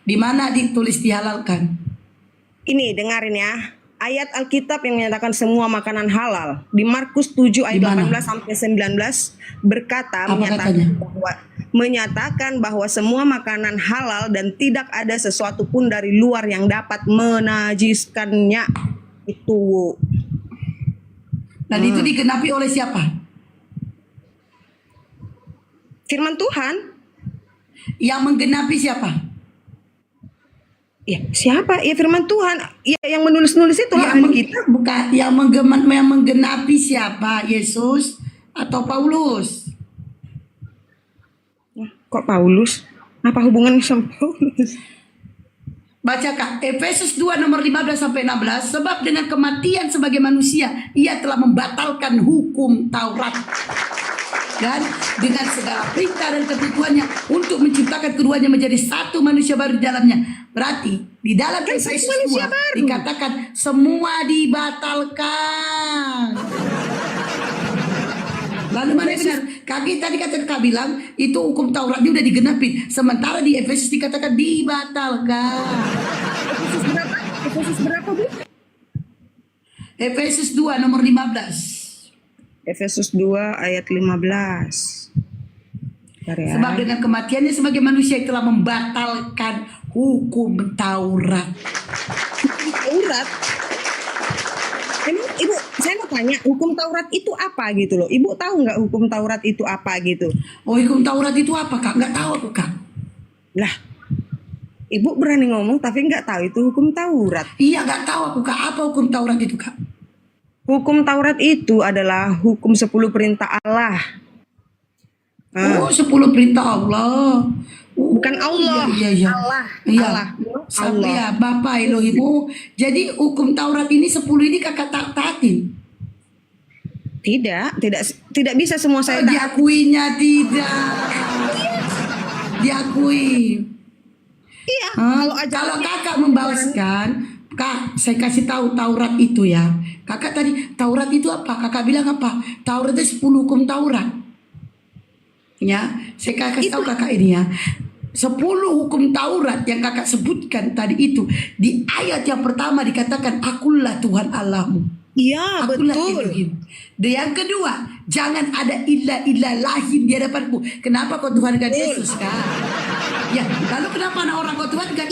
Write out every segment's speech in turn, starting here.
Di mana ditulis dihalalkan? Ini dengarin ya. Ayat Alkitab yang menyatakan semua makanan halal di Markus 7 ayat Di mana? 18 sampai 19 berkata Apa katanya? menyatakan bahwa semua makanan halal dan tidak ada sesuatu pun dari luar yang dapat menajiskannya. Itu. Dan itu digenapi oleh siapa? Firman Tuhan. Yang menggenapi siapa? Ya, siapa? Ya firman Tuhan. Ya yang menulis-nulis itu lah Yang ahli kita. bukan yang menggenapi siapa? Yesus atau Paulus? Kok Paulus? Apa hubungannya sama Paulus? Baca Kak, Efesus 2 nomor 15 sampai 16. Sebab dengan kematian sebagai manusia, ia telah membatalkan hukum Taurat. Dan dengan segala perintah dan ketentuannya untuk menciptakan keduanya menjadi satu manusia baru di dalamnya. Berarti di dalam Efesus 2 dikatakan semua dibatalkan. Lalu mana benar? Kaki tadi kata Kak bilang itu hukum Tauratnya udah digenapi. Sementara di Efesus dikatakan dibatalkan. Efesus berapa? Efesus berapa, Bu? Efesus 2 nomor 15. Efesus 2 ayat 15. Bentar ya. Sebab dengan kematiannya sebagai manusia telah membatalkan hukum Taurat. Taurat. Emang Ibu, saya mau tanya, hukum Taurat itu apa gitu loh? Ibu tahu nggak hukum Taurat itu apa gitu? Oh, hukum Taurat itu apa Kak? Nggak tahu aku Kak. Lah, Ibu berani ngomong tapi nggak tahu itu hukum Taurat. Iya nggak tahu aku Kak. Apa hukum Taurat itu Kak? Hukum Taurat itu adalah hukum 10 perintah Allah. Oh, 10 perintah Allah. Bukan Allah. Iya. Allah. Iya. Allah. Allah. Ya, Bapak Elohim. Oh, jadi hukum Taurat ini 10 ini Kakak taatin. Tidak bisa semua saya taat. Diakuinya tidak. Diakui. Iya. Kalau Kakak membahaskan, Kak, saya kasih tahu Taurat itu ya. Kakak tadi Taurat itu apa? Kakak bilang apa? Taurat itu 10 hukum Taurat. Ya, saya kasih tahu Kakak ini ya. 10 hukum Taurat yang Kakak sebutkan tadi itu di ayat yang pertama dikatakan akulah Tuhan Allahmu. Iya, Akulah betul. Elohim. Dan yang kedua, jangan ada ilah lain di hadapanku. Kenapa kau Tuhankan Yesus kan? Ya, lalu kenapa orang kau Tuhankan?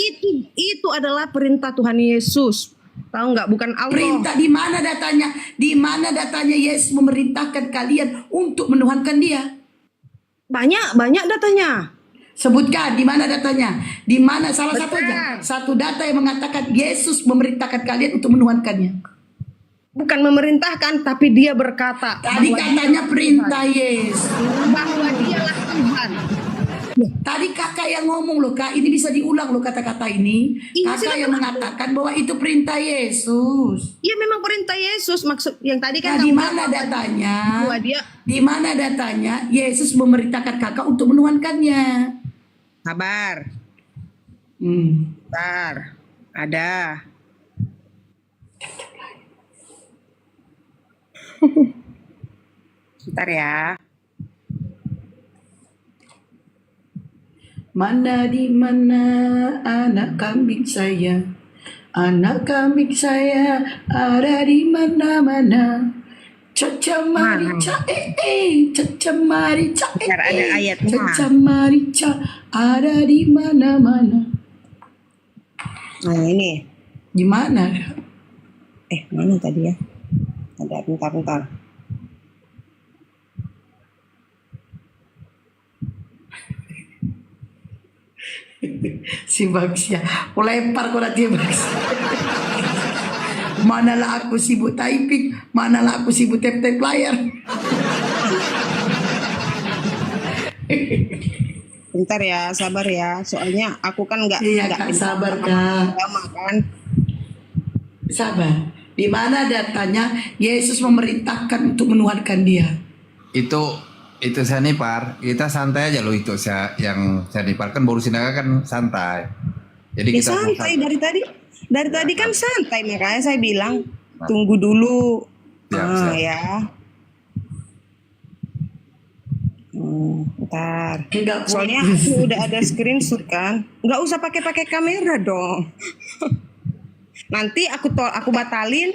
Itu adalah perintah Tuhan Yesus. Tahu nggak? Bukan Allah. Perintah di mana datanya? Di mana datanya Yesus memerintahkan kalian untuk menuhankan Dia? Banyak datanya. Sebutkan di mana datanya? Di mana salah satu Betul. aja? Satu data yang mengatakan Yesus memerintahkan kalian untuk menuhankannya. Bukan memerintahkan, tapi dia berkata. Tadi bahwa katanya dia perintah Yesus. Tuhan. Bahwa dialah Tuhan. Tadi kakak yang ngomong loh Kak, ini bisa diulang loh kata-kata ini. Iya, Kakak silakan. yang mengatakan bahwa itu perintah Yesus. Ya memang perintah Yesus. Maksud yang tadi Nah, kan di kamu mana bilang datanya? bahwa dia. Di mana datanya Yesus memerintahkan kakak untuk menuhankannya? Sabar. Bentar. Ada. Bentar ya. Mana di mana anak kambing saya? Anak kambing saya ada di mana-mana. Caca marica caca marica Bentar, ada ayatnya. caca marica ada di mana-mana. Nah ini. Di mana? Mana tadi ya? Ada, bentar. Si Bagsia lempar kau nanti Bags. Manalah aku sibuk typing, manalah aku sibuk tap-tap layar. Bentar ya, sabar ya. Soalnya aku kan nggak. Iya Kak, sabar Kak. Lama kan. Sabar. Di mana datanya Yesus memerintahkan untuk menuhankan Dia? Itu saya nipar, kita santai aja loh itu yang saya nipar kan baru sinaga kan santai. Jadi Ya kita santai dari tadi kan santai, makanya saya bilang tunggu dulu. Siap. Ya. Ntar. Enggak Soalnya fokus. aku udah ada screenshot kan. Nggak usah pakai kamera dong. Nanti aku batalin,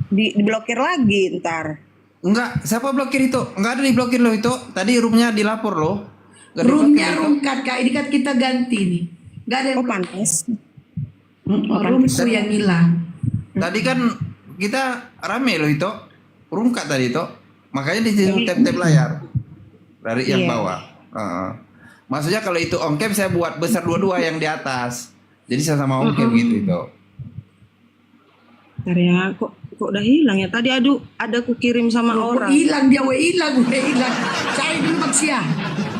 diblokir lagi ntar. Enggak, siapa blokir itu? Enggak ada diblokir loh itu. Tadi roomnya dilapor loh. Enggak Roomnya diblokir itu. room cut Kak, ini kan kita ganti nih. Enggak ada Oh pantas. roomku yang hilang. Tadi kan kita rame loh itu. Room cut tadi itu. Makanya disuruh tap-tap layar dari yang Iya. bawah. Maksudnya kalau itu on cam saya buat besar dua-dua yang di atas. Jadi sama on cam gitu itu. Ntar ya, kok udah hilang ya? Tadi ada aku kirim sama orang. Hilang dia, hilang. Cari dulu Baksia.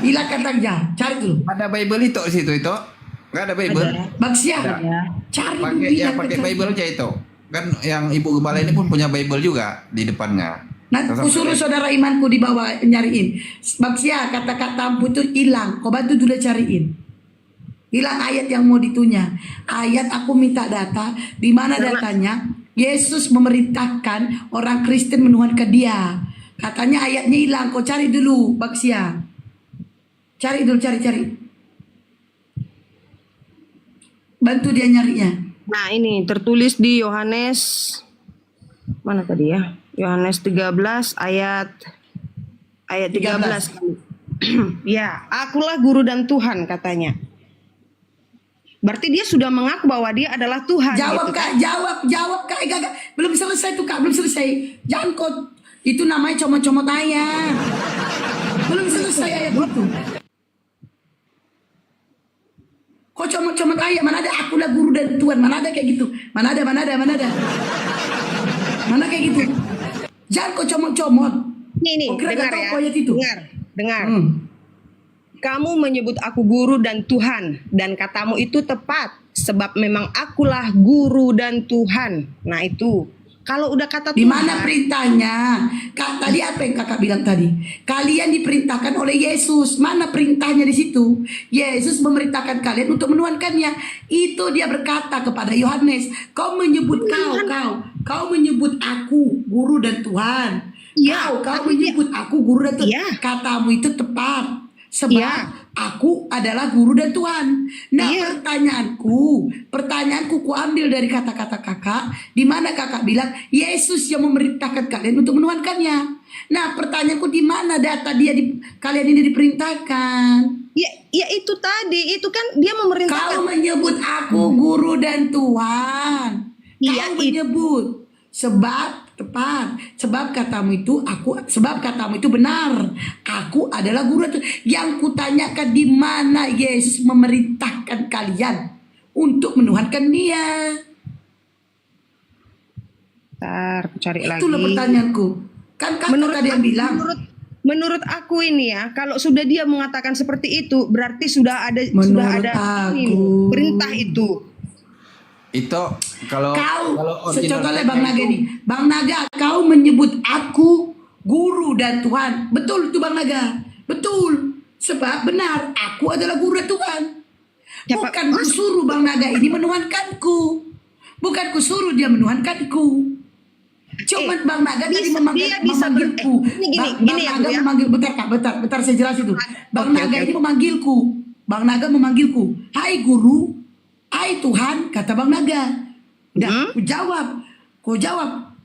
Hilang katanya. Cari dulu. Ada Bible itu di situ itu. Enggak ada Bible. Baksia. Ya. Cari dulu Pakai hilang yang pakai katanya. Bible aja itu. Kan yang Ibu Gembala ini pun punya Bible juga di depannya. Nah, aku suruh saudara imanku di bawah nyariin. Baksia, kata-kata ampu itu hilang. Kau bantu dulu cariin. Hilang ayat yang mau ditunya. Ayat aku minta data. Di mana datanya? Yesus memerintahkan orang Kristen menuhankan dia. Katanya ayatnya hilang. Kau cari dulu, Baksia. Cari dulu, cari. Bantu dia nyarinya. Nah ini tertulis di Yohanes, mana tadi ya? Yohanes 13 ayat 13. Ya, akulah guru dan Tuhan katanya. Berarti dia sudah mengaku bahwa dia adalah Tuhan. Jawab gitu, Kak, jawab Kak. Gak. Belum selesai tuh Kak, belum selesai. Jangan kau, itu namanya comot-comot ayat. Belum selesai ayat itu. Kau comot-comot ayat, mana ada akulah guru dan Tuhan, mana ada kayak gitu. Mana ada. Mana kayak gitu. Jangan kau comot-comot. Nih, Kau kira dengar gak tahu ya. kau ayat itu? Dengar. Hmm. Kamu menyebut aku guru dan Tuhan, dan katamu itu tepat, sebab memang akulah guru dan Tuhan. Nah itu, kalau udah kata Di Tuhan, mana perintahnya? Kak, tadi apa yang kakak bilang tadi? Kalian diperintahkan oleh Yesus. Mana perintahnya di situ? Yesus memerintahkan kalian untuk menuhankannya. Itu dia berkata kepada Yohanes, kau menyebut kau menyebut aku guru dan Tuhan. Iya, Kau tapi menyebut aku guru dan Tuhan. Iya. Katamu itu tepat. Sebab Iya. aku adalah guru dan Tuhan. Nah, Iya. pertanyaanku ku ambil dari kata-kata kakak, di mana kakak bilang Yesus yang memerintahkan kalian untuk menuhankannya. Nah, pertanyaanku di mana data kalian ini diperintahkan? ya itu tadi, itu kan dia memerintahkan. Kau menyebut aku guru dan Tuhan. Iya, Kau menyebut sebab katamu itu benar. Aku adalah guru dan Tuhan. Yang kutanyakan di mana Yesus memerintahkan kalian untuk menuhankan Dia. Ntar aku cari lagi. Itulah pertanyaanku. Kan kakak tadi yang bilang. Menurut aku ini ya, kalau sudah dia mengatakan seperti itu, berarti sudah ada Menurut ini, aku. perintah itu. Itu kalau original Contohnya Bang Naga itu- ini. Bang Naga, kau menyebut aku guru dan Tuhan. Betul itu Bang Naga. Betul. Sebab benar, aku adalah guru dan Tuhan. Ya, Pak. Bukan kusuruh Bang Naga ini menuhankanku. Bukan kusuruh dia menuhankanku. Cuma Bang Naga tadi dia bisa memanggilku. gini Bang ya, Naga Bu, ya. memanggil, bentar saya jelas itu. Bang Oke, Naga oke. ini memanggilku. Bang Naga memanggilku. Hai guru, hai Tuhan, kata Bang Naga. Udah, ku jawab.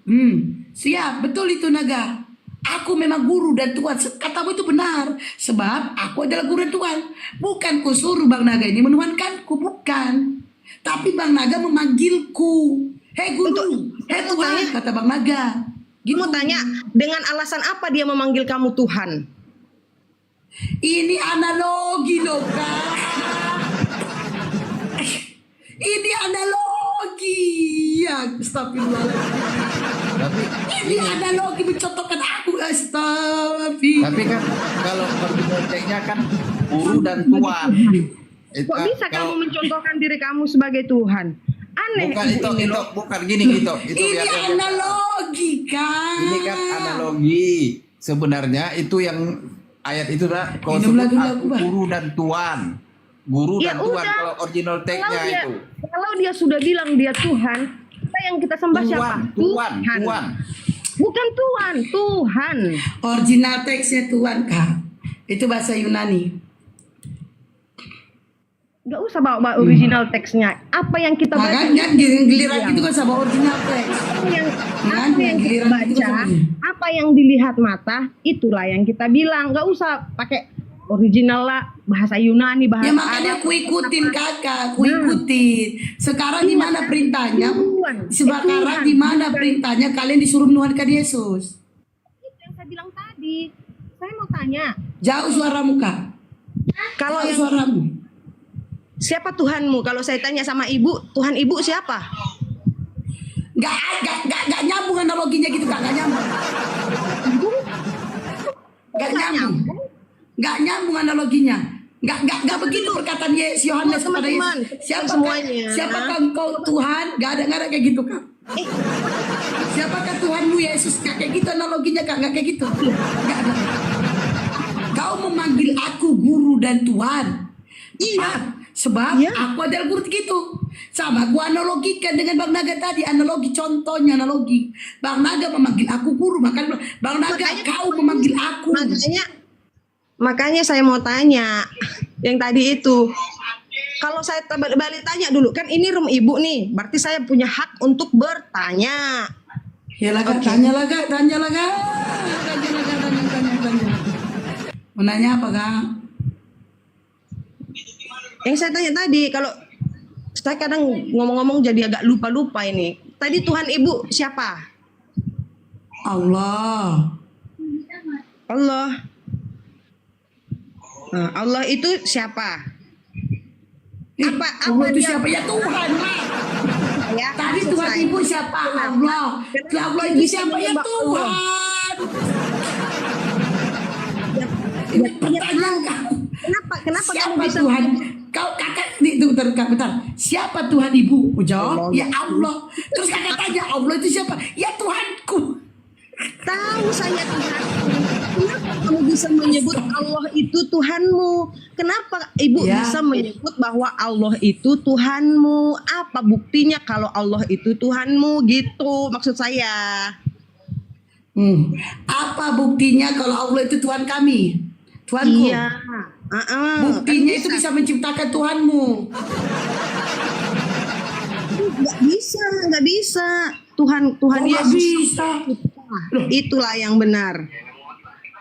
Siap, betul itu Naga. Aku memang guru dan Tuhan. Katamu itu benar. Sebab aku adalah guru dan Tuhan. Bukan ku suruh Bang Naga ini menuhankanku, bukan. Tapi Bang Naga memanggilku. Hei guru, hei Aku Tuhan, tanya. kata Bang Naga. Gue mau tanya, dengan alasan apa dia memanggil kamu Tuhan? Ini analogi loh Kak. Ini analogi. Ya, astagfirullahaladzim. Tapi Ini analogi mencontohkan aku. Astagfirullah. tapi kan kalau originalnya kan guru dan tuan. Kok bisa kamu mencontohkan diri kamu sebagai Tuhan? Aneh. bukan ibu itu ini itu loh. bukan gini itu Ini biar- analogi Kak. ini kan analogi. Sebenarnya itu yang ayat itu lah kau Minum sebut lagi, aku Bang. guru dan tuan. Guru Ya dan tuan udah. kalau original tag-nya itu. Kalau dia sudah bilang dia Tuhan, kita yang kita sembah siapa? Tuan. Bukan Tuhan, Tuhan. Original teksnya Tuhan Kak. Itu bahasa Yunani. Nggak usah bawa original teksnya. Apa yang kita baca? Kan giliran itu kan sama original teks. Apa yang kita baca, apa yang dilihat mata, itulah yang kita bilang. Nggak usah pakai original lah, bahasa Yunani, bahasa Ya makanya Arab. ku ikutin kakak, ku ikutin. Sekarang di mana perintahnya? Sekarang di mana perintahnya kalian disuruh menuhankan Yesus? Itu yang saya bilang tadi. Saya mau tanya, Jauh suaramu kak. kalau Jauh yang suaramu. siapa Tuhanmu? Kalau saya tanya sama ibu, Tuhan ibu siapa? Gak nyambung analoginya gitu kak, gak nyambung. Gak nyambung. Gak nyambung analoginya. Gak begitu perkataan Yohanes kepada Teman-teman, Yesus. semuanya. Siapakah engkau Tuhan? Gak ada kayak gitu kak. Siapakah Tuhanmu Yesus? Gak kayak gitu analoginya kak, gak kayak gitu. Gak ada. Kau memanggil aku guru dan Tuhan. Iya. Sebab Iya. aku adalah guru gitu. Sama gua analogikan dengan Bang Naga tadi. Analogi, contohnya analogi. Bang Naga memanggil aku guru. Makanya Bang Naga kau memanggil aku. Makanya saya mau tanya yang tadi itu. Kalau saya balik tanya dulu, kan ini room ibu nih, berarti saya punya hak untuk bertanya. Ya lah kak, tanya lah kak. Tanya. Mau nanya apa kak? Yang saya tanya tadi, kalau saya kadang ngomong-ngomong jadi agak lupa-lupa ini. Tadi Tuhan ibu siapa? Allah. Allah. Nah, Allah itu siapa? Apa Allah itu dia? siapa? Ya Tuhan lah. Ya, Tadi maksud Tuhan saya. ibu siapa? Allah. Ya Allah itu siapa? Ya Tuhan. Ini pertanyaan kamu. Kenapa kamu Siapa bisa Tuhan? Kau kakak itu bentar. Siapa Tuhan ibu? Aku jawab, ya Allah. Terus kakak tanya, Allah itu siapa? Ya Tuhanku. tahu saya Tuhan? Kenapa kamu bisa menyebut Allah itu Tuhanmu? Kenapa ibu Ya. bisa menyebut bahwa Allah itu Tuhanmu? Apa buktinya kalau Allah itu Tuhanmu? Gitu maksud saya. Apa buktinya kalau Allah itu Tuhan kami? Tuhanku. Iya. Buktinya itu bisa menciptakan Tuhanmu. Nggak bisa. Tuhan Kok nggak Yesus bisa? itulah yang benar.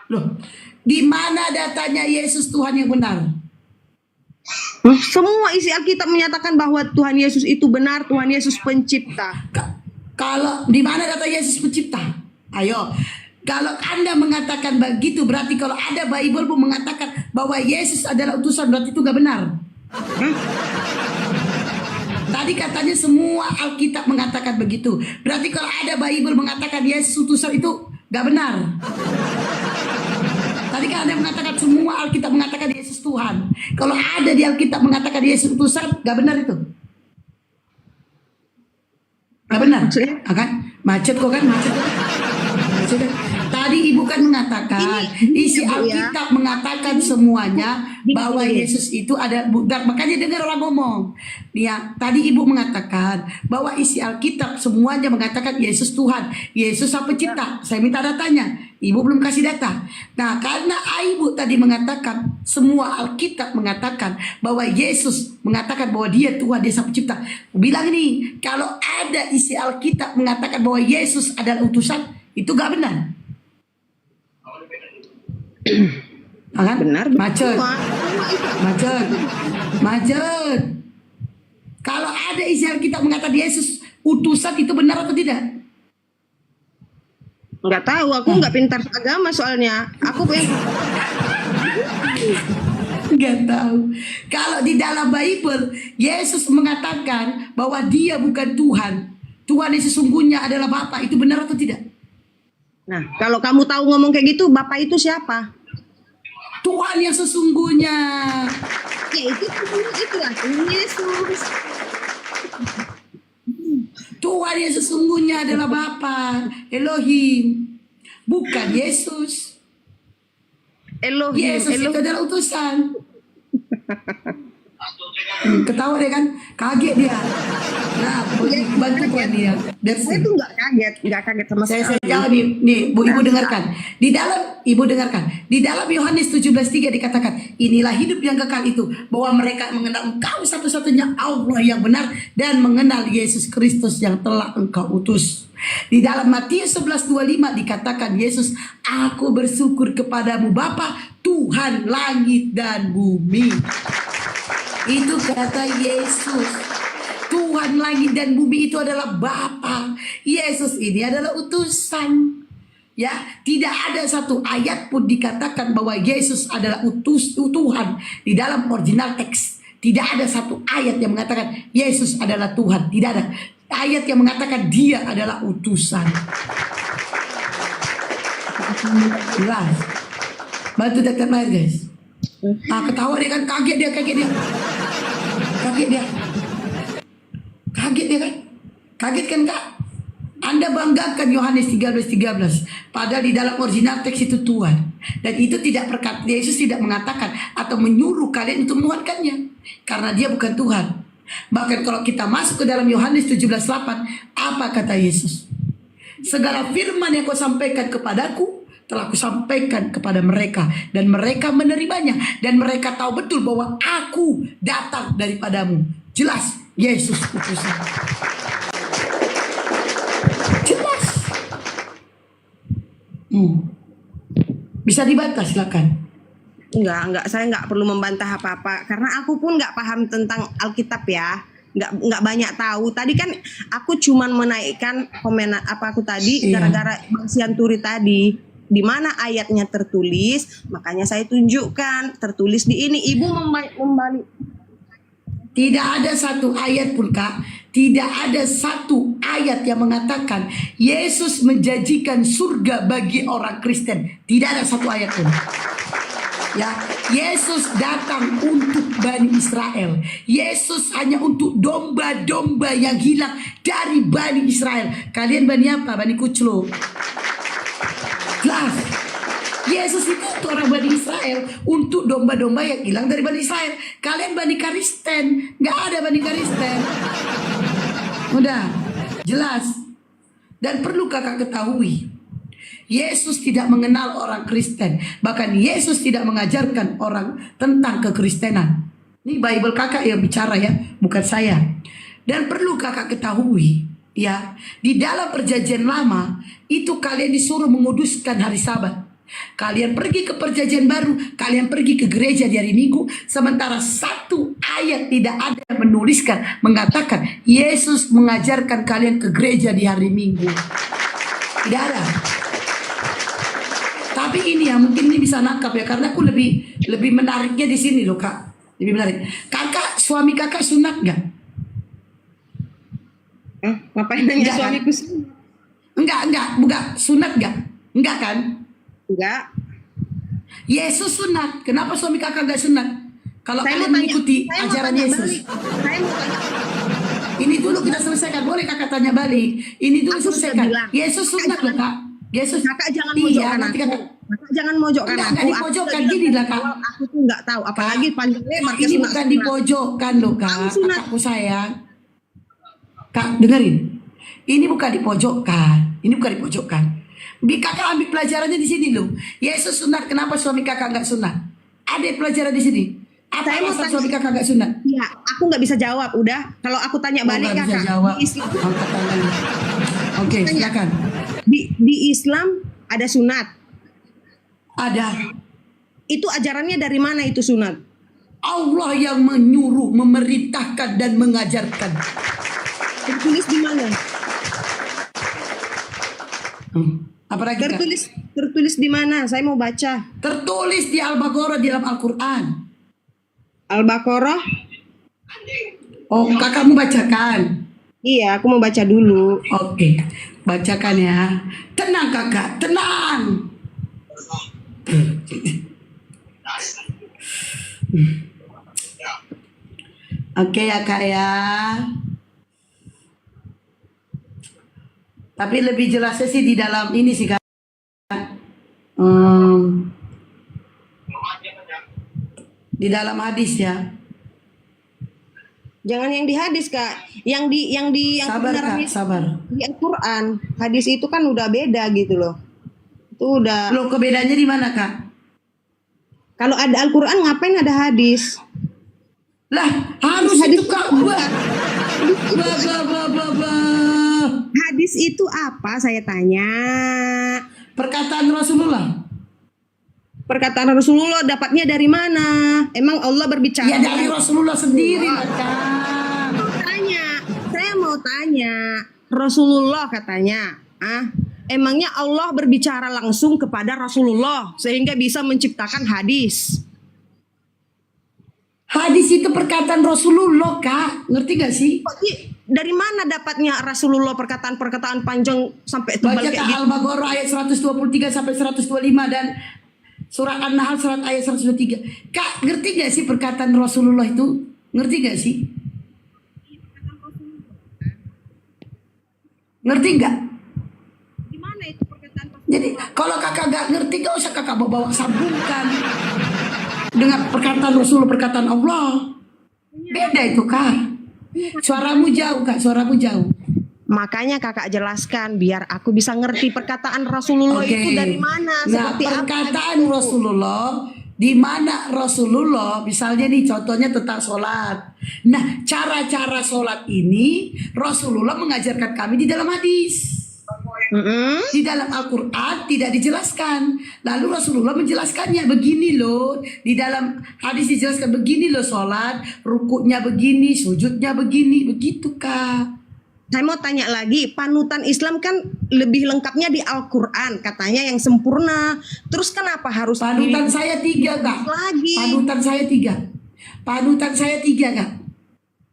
Loh, di mana datanya Yesus Tuhan yang benar? Semua isi Alkitab menyatakan bahwa Tuhan Yesus itu benar, Tuhan Yesus pencipta. Kalau di mana data Yesus pencipta? Ayo, kalau Anda mengatakan begitu, berarti kalau ada Bible pun mengatakan bahwa Yesus adalah utusan, berarti itu gak benar. Tadi katanya semua Alkitab mengatakan begitu. Berarti kalau ada Bible mengatakan Yesus utusan itu gak benar. Tadi kan ada yang mengatakan semua Alkitab mengatakan Yesus Tuhan. Kalau ada di Alkitab mengatakan Yesus utusan, gak benar itu. Gak benar. Maksudnya? Kan? Macet kok kan? Macet kan? Tadi ibu kan mengatakan isi Alkitab mengatakan semuanya bahwa Yesus itu ada. Makanya dengar orang ngomong. Ya, tadi ibu mengatakan bahwa isi Alkitab semuanya mengatakan Yesus Tuhan, Yesus Sang Pencipta. Saya minta datanya. Ibu belum kasih data. Nah, karena ibu tadi mengatakan semua Alkitab mengatakan bahwa Yesus mengatakan bahwa dia Tuhan, dia Sang Pencipta. Bilang ini, kalau ada isi Alkitab mengatakan bahwa Yesus adalah utusan, itu gak benar. Kan? Benar. Macet. Kalau ada isi Alkitab mengatakan Yesus utusan, itu benar atau tidak? Nggak tahu, aku nggak pintar agama soalnya. Aku Nggak tahu. Kalau di dalam Bible Yesus mengatakan bahwa dia bukan Tuhan, Tuhan yang sesungguhnya adalah Bapa, itu benar atau tidak? Nah, kalau kamu tahu ngomong kayak gitu, Bapak itu siapa? Tuhan yang sesungguhnya. Ya itulah Tuhan Yesus. Tuhan yang sesungguhnya adalah Bapa, Elohim, bukan Yesus. Yesus itu adalah utusan. Ketawa dia kan, kaget dia. Nah, bantu kan dia. Saya tuh nggak kaget sama Saya sekali. jawab nih, Bu Ibu dengarkan. Di dalam Ibu dengarkan. Di dalam Yohanes 17:3 dikatakan, inilah hidup yang kekal itu, bahwa mereka mengenal Engkau satu-satunya Allah yang benar dan mengenal Yesus Kristus yang telah Engkau utus. Di dalam Matius 11:25 dikatakan Yesus, aku bersyukur kepadamu Bapa, Tuhan langit dan bumi. Itu kata Yesus. Tuhan langit dan bumi itu adalah Bapa. Yesus ini adalah utusan. Ya, tidak ada satu ayat pun dikatakan bahwa Yesus adalah Tuhan di dalam original teks. Tidak ada satu ayat yang mengatakan Yesus adalah Tuhan. Tidak ada ayat yang mengatakan dia adalah utusan. Jelas. Bantu tetap air guys. Ketawa dia kan, kaget dia. Kaget dia kan? Kaget kan Kak? Anda banggakan Yohanes 13:13. Padahal di dalam original teks itu Tuhan. Dan itu tidak berkata, Yesus tidak mengatakan atau menyuruh kalian untuk menuhankannya. Karena dia bukan Tuhan. Bahkan kalau kita masuk ke dalam Yohanes 17:8, apa kata Yesus? Segala firman yang kau sampaikan kepadaku, telah kusampaikan kepada mereka. Dan mereka menerimanya. Dan mereka tahu betul bahwa aku datang daripadamu. Jelas, Yesus utusan. Jelas. Bisa dibantah silakan. Enggak, saya nggak perlu membantah apa-apa karena aku pun nggak paham tentang Alkitab ya, nggak banyak tahu. Tadi kan aku cuman menaikkan komen apa aku tadi gara-gara Bang Sianturi tadi, di mana ayatnya tertulis, makanya saya tunjukkan tertulis di ini. Ibu membalik. Tidak ada satu ayat pun Kak, tidak ada satu ayat yang mengatakan Yesus menjanjikan surga bagi orang Kristen. Tidak ada satu ayat pun. Ya, Yesus datang untuk Bani Israel. Yesus hanya untuk domba-domba yang hilang dari Bani Israel. Kalian Bani apa? Bani Kuclo. Jelas. Yesus itu untuk orang Bani Israel, untuk domba-domba yang hilang dari Bani Israel. Kalian Bani Kristen, nggak ada Bani Kristen. Udah, jelas. Dan perlu kakak ketahui, Yesus tidak mengenal orang Kristen. Bahkan Yesus tidak mengajarkan orang tentang kekristenan. Ini Bible kakak yang bicara ya, bukan saya. Dan perlu kakak ketahui, ya, di dalam perjanjian lama itu kalian disuruh menguduskan hari Sabat. Kalian pergi ke perjanjian baru, kalian pergi ke gereja di hari Minggu, sementara satu ayat tidak ada yang menuliskan, mengatakan Yesus mengajarkan kalian ke gereja di hari Minggu. Tidak ada. Tapi ini ya, mungkin ini bisa nangkap ya, karena aku lebih menariknya di sini loh Kak. Lebih menarik. Kakak, suami kakak sunat nggak? Ngapain nanya Enggak, suamiku? Enggak, sunat nggak? Enggak kan? Enggak. Yesus sunat. Kenapa suami kakak nggak sunat? Kalau Saya kalian mau mengikuti saya mau ajaran tanya Yesus. balik. Saya mau tanya. Ini dulu kita selesaikan. Boleh kakak tanya balik. Ini dulu Aku sudah selesaikan. bilang. Yesus sunat loh Kak. Yesus. Kakak jangan mojokkan nanti aku. kakak. Kakak jangan mojokkan Enggak, aku. enggak dipojokkan, gini lah, Kak. Aku tuh nggak tahu, apalagi panjang lebar. Ini bukan dipojokkan loh Kak. Aku sunat. Kakakku sayang. Kak dengerin. Ini bukan dipojokkan. Ini bukan dipojokkan. Kakak ambil pelajarannya di sini loh. Yesus sunat. Kenapa suami kakak nggak sunat? Ada pelajaran di sini. Apa Saya mau alasan tanya. suami kakak nggak sunat? Iya, aku nggak bisa jawab. Udah, kalau aku tanya balik Nggak bisa kakak. jawab. Di Islam, Angkat tangannya. Oke, silakan. di Islam ada sunat. Ada. Itu ajarannya dari mana itu sunat? Allah yang menyuruh, memerintahkan dan mengajarkan. Tertulis di mana? Apalagi Kak? Tertulis di mana? Saya mau baca. Tertulis di Al-Baqarah di dalam Al-Quran. Al-Baqarah. Oh, kakakmu bacakan. Iya, aku mau baca dulu. Oke, bacakan ya. Tenang kakak, tenang. Oke ya kak ya. Tapi lebih jelasnya sih di dalam ini sih kak. Di dalam hadis ya. Jangan yang di hadis Kak, yang yang Sabar kebenaran Kak, sabar. di Al-Quran. Hadis itu kan udah beda gitu loh. Itu udah. Loh, kebedaannya di mana Kak? Kalau ada Al-Quran ngapain ada hadis? Lah, harus Hadis itu Kak. Bah. Hadis itu apa? Saya tanya. Perkataan Rasulullah. Perkataan Rasulullah dapatnya dari mana? Emang Allah berbicara? Ya dari Rasulullah sendiri lah Kak. Saya mau tanya, Rasulullah katanya, emangnya Allah berbicara langsung kepada Rasulullah sehingga bisa menciptakan hadis? Hadis itu perkataan Rasulullah Kak. Ngerti gak sih? Dari mana dapatnya Rasulullah perkataan-perkataan panjang sampai tebal Baca kayak Kak gitu? Al-Baqarah ayat 123 sampai 125 dan Surah An-Nahl surat ayat 123. Kak, ngerti gak sih perkataan Rasulullah itu? Ngerti gak sih? Ngerti gak? Gimana itu perkataan Rasulullah? Jadi kalau kakak gak ngerti, gak usah kakak bawa sambungkan dengan perkataan Rasulullah, perkataan Allah. Beda itu Kak. Suaramu jauh Kak, suaramu jauh. Makanya kakak jelaskan biar aku bisa ngerti perkataan Rasulullah itu dari mana, Nah, seperti perkataan apa. Rasulullah di mana Rasulullah misalnya nih contohnya tentang sholat. Nah, cara-cara sholat ini Rasulullah mengajarkan kami di dalam hadis. Di dalam Al-Quran tidak dijelaskan. Lalu Rasulullah menjelaskannya begini loh. Di dalam hadis dijelaskan begini loh sholat, rukuknya begini, sujudnya begini, begitu Kak. Saya mau tanya lagi, panutan Islam kan lebih lengkapnya di Al-Quran, katanya yang sempurna. Terus kenapa harus Panutan saya 3 Kak. lagi? Panutan saya 3. Panutan saya 3 Kak.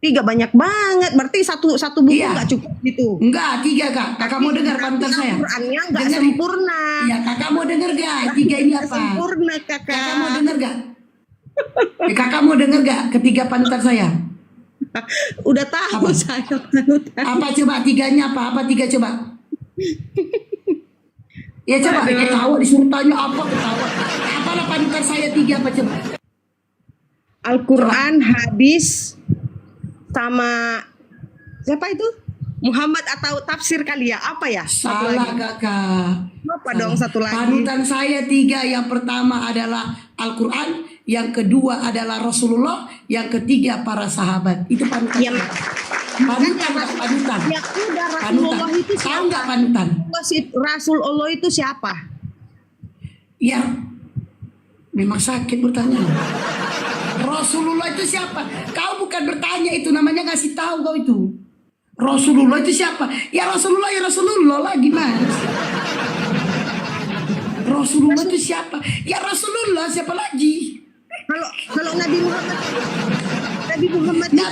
3 banyak banget, berarti satu buku Iya. nggak cukup gitu. Enggak, 3 Kak. Kakak mau dengar panutan saya? Al-Qurannya nggak Dengar. sempurna. Iya, kakak mau dengar gak? 3 ini apa? Sempurna Kakak mau kakak. dengar gak? Kakak mau dengar gak ketiga panutan saya? Udah tahu Apa? saya panutan. Apa coba 3-nya apa? Apa 3 coba? Ya coba, ketawa disuruh tanya apa ketawa. Apalah panutan saya 3 apa coba? Al-Quran, hadis, sama siapa itu? Muhammad atau tafsir kali ya? Apa ya? Satu Salah lagi. kakak. Apa dong satu lagi? Panutan saya 3. Yang pertama adalah Al-Quran, yang kedua adalah Rasulullah, yang ketiga para sahabat. Itu panutan. Ya, Panutan, panutan. Ya udah, Rasulullah itu Tahu siapa? nggak panutan? Rasulullah itu siapa? Ya, memang sakit bertanya. Rasulullah itu siapa? Kau bukan bertanya itu, namanya ngasih tahu kau itu. Rasulullah itu siapa? Ya Rasulullah lah gimana? Rasulullah itu siapa? Ya Rasulullah siapa lagi? Kalau Nabi Muhammad Nabi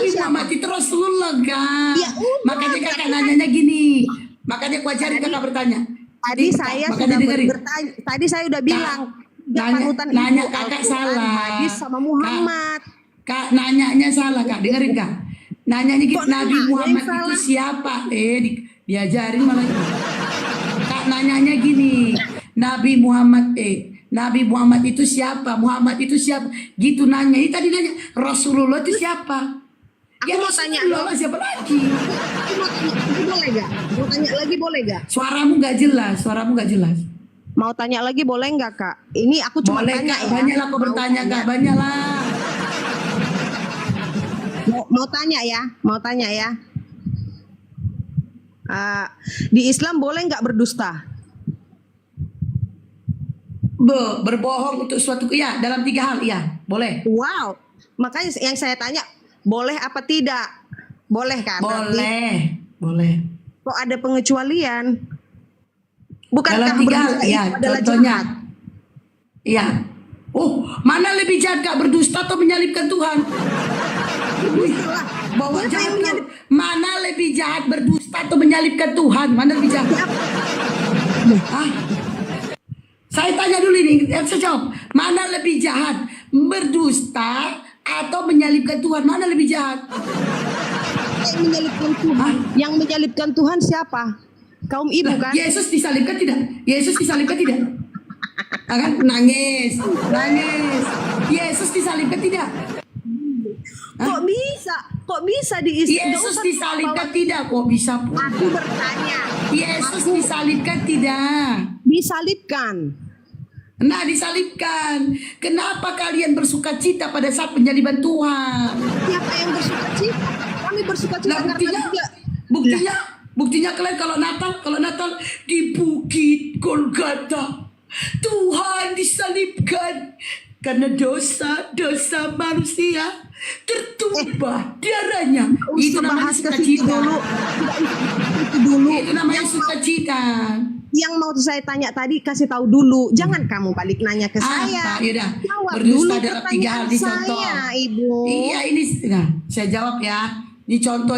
itu siapa? Muhammad itu Rasulullah kan? Ya udah, Makanya kakak nanyanya gini. Makanya aku ajarin kakak bertanya. Tadi saya Makanya sudah dengerin. bertanya. Tadi saya udah bilang. Nanya kakak Al-Quran, salah. hadis sama Muhammad. Kak nanyanya salah Kak, dengerin Kak. Nanyanya gitu, Kok Nabi nanya Muhammad yang itu salah? siapa? Diajarin malah gitu. Kak nanyanya gini, Nabi Muhammad itu siapa? Muhammad itu siapa? Gitu nanya. Ini tadi nanya, Rasulullah itu siapa? Aku mau tanya Rasulullah siapa lagi? Aku mau tanya lagi boleh gak? Mau tanya lagi boleh gak? Suaramu gak jelas, suaramu gak jelas. Mau tanya lagi boleh nggak kak? Ini aku cuma Boleh tanya Kak, ya. banyak lah kau bertanya Kak, banyak lah. Mau tanya ya, mau tanya ya. Di Islam boleh nggak berdusta? Berbohong untuk suatu, ya dalam 3 hal, ya boleh. Wow, makanya yang saya tanya boleh apa tidak? Boleh kan? Boleh. Kok ada pengecualian? Bukankah Dalam 3 hal, berdusta ya itu adalah contohnya. jahat? Iya. Oh, mana lebih jahat Kak, berdusta atau menyalibkan Tuhan? Bawa Siapa jahat yang Kak. menyalip? Mana lebih jahat, berdusta atau menyalibkan Tuhan? Mana lebih jahat? Hah? Saya tanya dulu ini, saya jawab. Mana lebih jahat, berdusta atau menyalibkan Tuhan? Mana lebih jahat? Yang menyalibkan Tuhan, yang menyalibkan Tuhan siapa? Kaum ibu kan? Yesus disalibkan tidak? Yesus disalibkan tidak? Kan nangis. Yesus disalibkan tidak? Kok bisa? Kok bisa diisi? Yesus disalibkan tidak kok bisa pun. Aku bertanya. Yesus disalibkan tidak. Disalibkan. Nah disalibkan. Kenapa kalian bersuka cita pada saat penyaliban Tuhan? Siapa yang bersuka cita? Kami bersuka cita Nah, karena juga. buktinya kalian kalau Natal di Bukit Golgota Tuhan disalibkan karena dosa manusia tertumpah darahnya. Itu namanya bahas ke sukacita. situ dulu. Itu dulu. Itu namanya sukacita. Yang mau saya tanya tadi kasih tahu dulu. Jangan kamu balik nanya ke saya. Yaudah. Jawab Berdusta dulu dalam 3 hal pertanyaan di contoh. saya, Ibu. Iya ini, nah saya jawab ya. Ini contoh.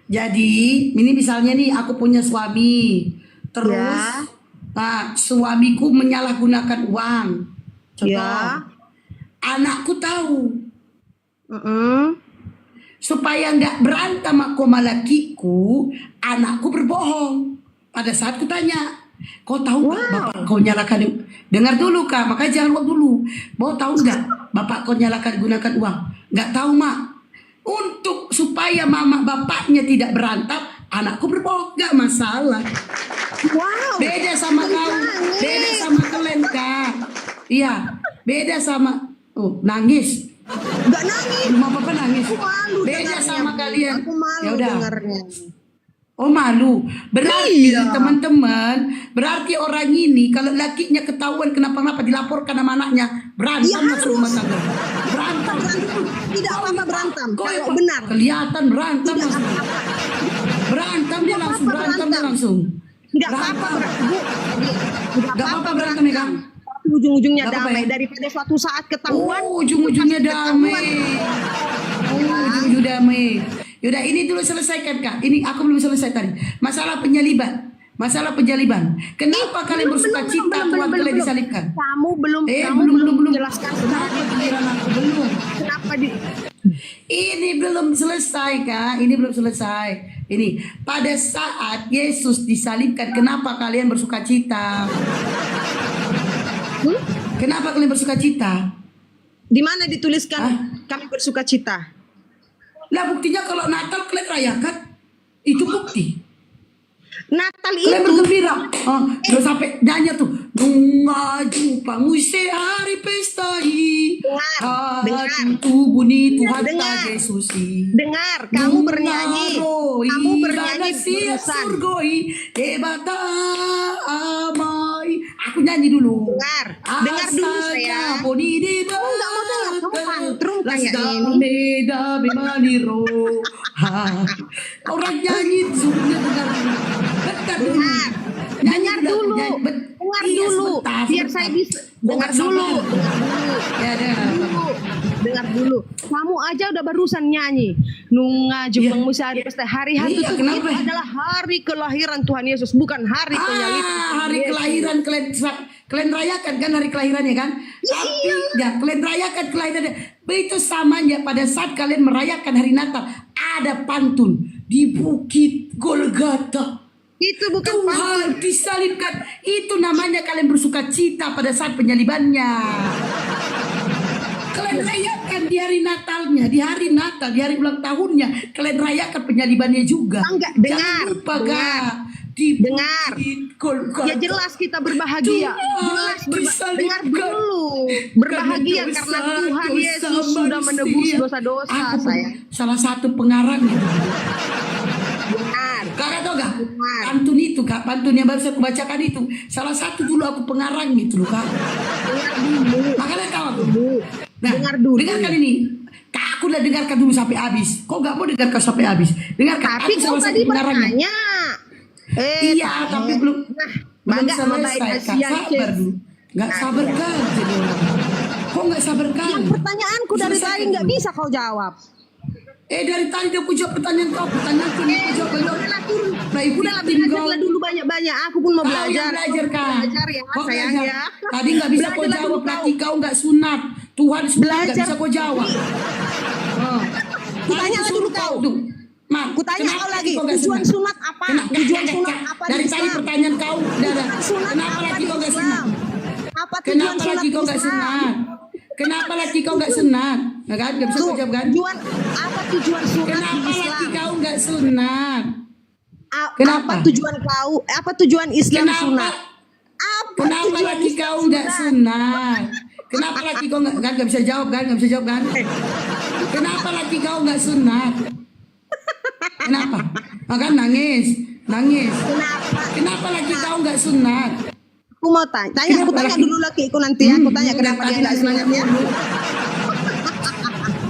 Jadi ini misalnya nih aku punya suami, terus Ya. nah, suamiku menyalahgunakan uang. Contoh, Ya. anakku tahu Mm-mm. supaya nggak berantem sama lakiku, anakku berbohong. Pada saat ku tanya, kau tahu nggak bapak kau nyalakan? Dengar dulu kak, makanya jangan jawab dulu. Mau tahu nggak bapak kau nyalakan gunakan uang? Nggak tahu mak. Untuk supaya mama bapaknya tidak berantem, anakku berbohong, nggak masalah. Wow. Beda sama kau, beda sama kalian kak. Iya, beda sama. Oh nangis. Gak nangis. Rumah papa nangis. Aku malu Beda dengarnya, sama Bu. kalian. Aku malu Yaudah. dengarnya. Oh malu. Berarti Iya. teman-teman, berarti orang ini kalau lakinya ketahuan kenapa-napa dilaporkan sama anaknya, berantem Iya, masuk rumah tangga. Berantem. Tidak apa-apa berantem. Kok Kalau apa? benar. Kelihatan berantem Tidak langsung. apa-apa. Berantem dia langsung, apa-apa berantem dia berantem. langsung. Tidak apa-apa Bu. Tidak Gak apa-apa berantem ya Kang. Tapi ujung-ujungnya Gak apa-apa damai ya? daripada suatu saat ketahuan. Oh, ujung-ujungnya damai. Oh, ujung-ujung damai. Yaudah, ini dulu selesaikan Kak. Ini aku belum selesai tadi. Masalah penyaliban. Kenapa kalian bersuka cita Tuhan kalian disalibkan? Kamu belum belum. menjelaskan Kenapa giliran aku belum? kenapa di Ini belum selesai Kak. Ini belum selesai. Ini pada saat Yesus disalibkan, kenapa kalian bersuka cita? Kenapa kalian bersuka cita? di mana dituliskan Hah? kami bersuka cita? Lah buktinya kalau Natal kalian rayakan, itu bukti. Natal Kalian itu bergembira. Udah sampai nyanyi tuh. Nungaju panguse hari pesta hi. Dengar. Hatu bunyi Tuhan Dengar. tak Yesusi. dengar kamu bernyanyi Sia berurusan. surgoi debata amai. Aku nyanyi dulu. Dengar dulu saya. Kamu nggak mau dengar, kamu pantrum kayaknya ini. Orang nyanyi suruhnya dengar dulu. Bentar dulu. Dengar dulu. Dengar Dengar dulu. Biar saya bisa dengar dulu. Ya Dengar dulu. Kamu aja udah barusan nyanyi. Nunga Jepang Musari pesta hari Iya, itu kenapa? adalah hari kelahiran Tuhan Yesus, bukan hari penyaliban. Hari kelahiran kalian rayakan kan hari kelahirannya kan? Tapi ya kalian rayakan kelahirannya. Begitu samanya pada saat kalian merayakan hari Natal ada pantun di Bukit Golgota. Itu bukan pantun. Tuhan disalibkan. Itu namanya kalian bersuka cita pada saat penyalibannya. Kalian rayakan di hari Natalnya, di hari Natal, di hari ulang tahunnya. Kalian rayakan penyalibannya juga. Enggak, Jangan dengar, lupa dengar. Kak. Di Dengar. Bukit Golgota. Ya jelas kita berbahagia. Jelas disalibkan. dengar dulu. Berbahagia karena Tuhan Yesus sudah menebus dosa-dosa Aku saya. salah satu pengarang gitu. Benar. Kakak tau gak? Benar. Pantun itu kak, pantun yang baru saya bacakan itu salah satu dulu aku pengarang gitu loh kak. Dengar dulu. Makanya kau aku. Nah, Dengar dulu. dengarkan ini. Kak, aku udah dengarkan dulu sampai habis. Kok gak mau dengarkan sampai habis? Dengarkan. Tapi aku kau salah satu tadi pengarangnya. bertanya. Iya, tapi belum Bangga sama selesai. Mbak Kak, Asian sabar Chef. dulu. Gak sabar kan jadi orang. Kok gak sabar kan? Yang pertanyaanku dari tadi nggak bisa kau jawab. Dari tadi dia jawab pertanyaan kau, pertanyaan aku dia jawab belum. Udahlah turun. Baik, Udahlah tim kau. belajarlah dulu banyak-banyak. Aku pun mau Kau belajar. yang belajar kak. Belajar ya Kau sayang belajar. ya. Tadi nggak bisa kau Belajarlah jawab. dulu Berarti kau nggak sunat. Tuhan sunat nggak Belajar. bisa kau jawab. Kutanya dulu kau. Mak, Kutanya kenapa kau lagi. kau nggak Tujuan sunat apa? Tujuan Enggak, sunat enggak. apa Dari di tadi Islam? pertanyaan kau udah ada. Tujuan sunat Kenapa apa lagi di kau nggak Islam? sunat? Apa tujuan Kenapa sunat lagi di kau nggak Islam? sunat? Kenapa laki kau nggak sunat? Nggak kan? Nggak bisa kau jawab kan? Apa tujuan sunat di Kenapa laki Islam? kau nggak sunat? A- Kenapa? Apa tujuan kau? Apa tujuan Islam Kenapa? sunat? Apa Kenapa tujuan laki Islam kau nggak sunat? Kenapa laki kau nggak bisa jawab kan? Nggak bisa jawab kan? Kenapa laki kau nggak sunat? Kenapa? Makan nangis, nangis. Kenapa? Kenapa laki kau nggak sunat? Aku mau tanya, aku Kenapa tanya laki- dulu lakiku nanti. Aku tanya kenapa tadi dia nggak sunat ya?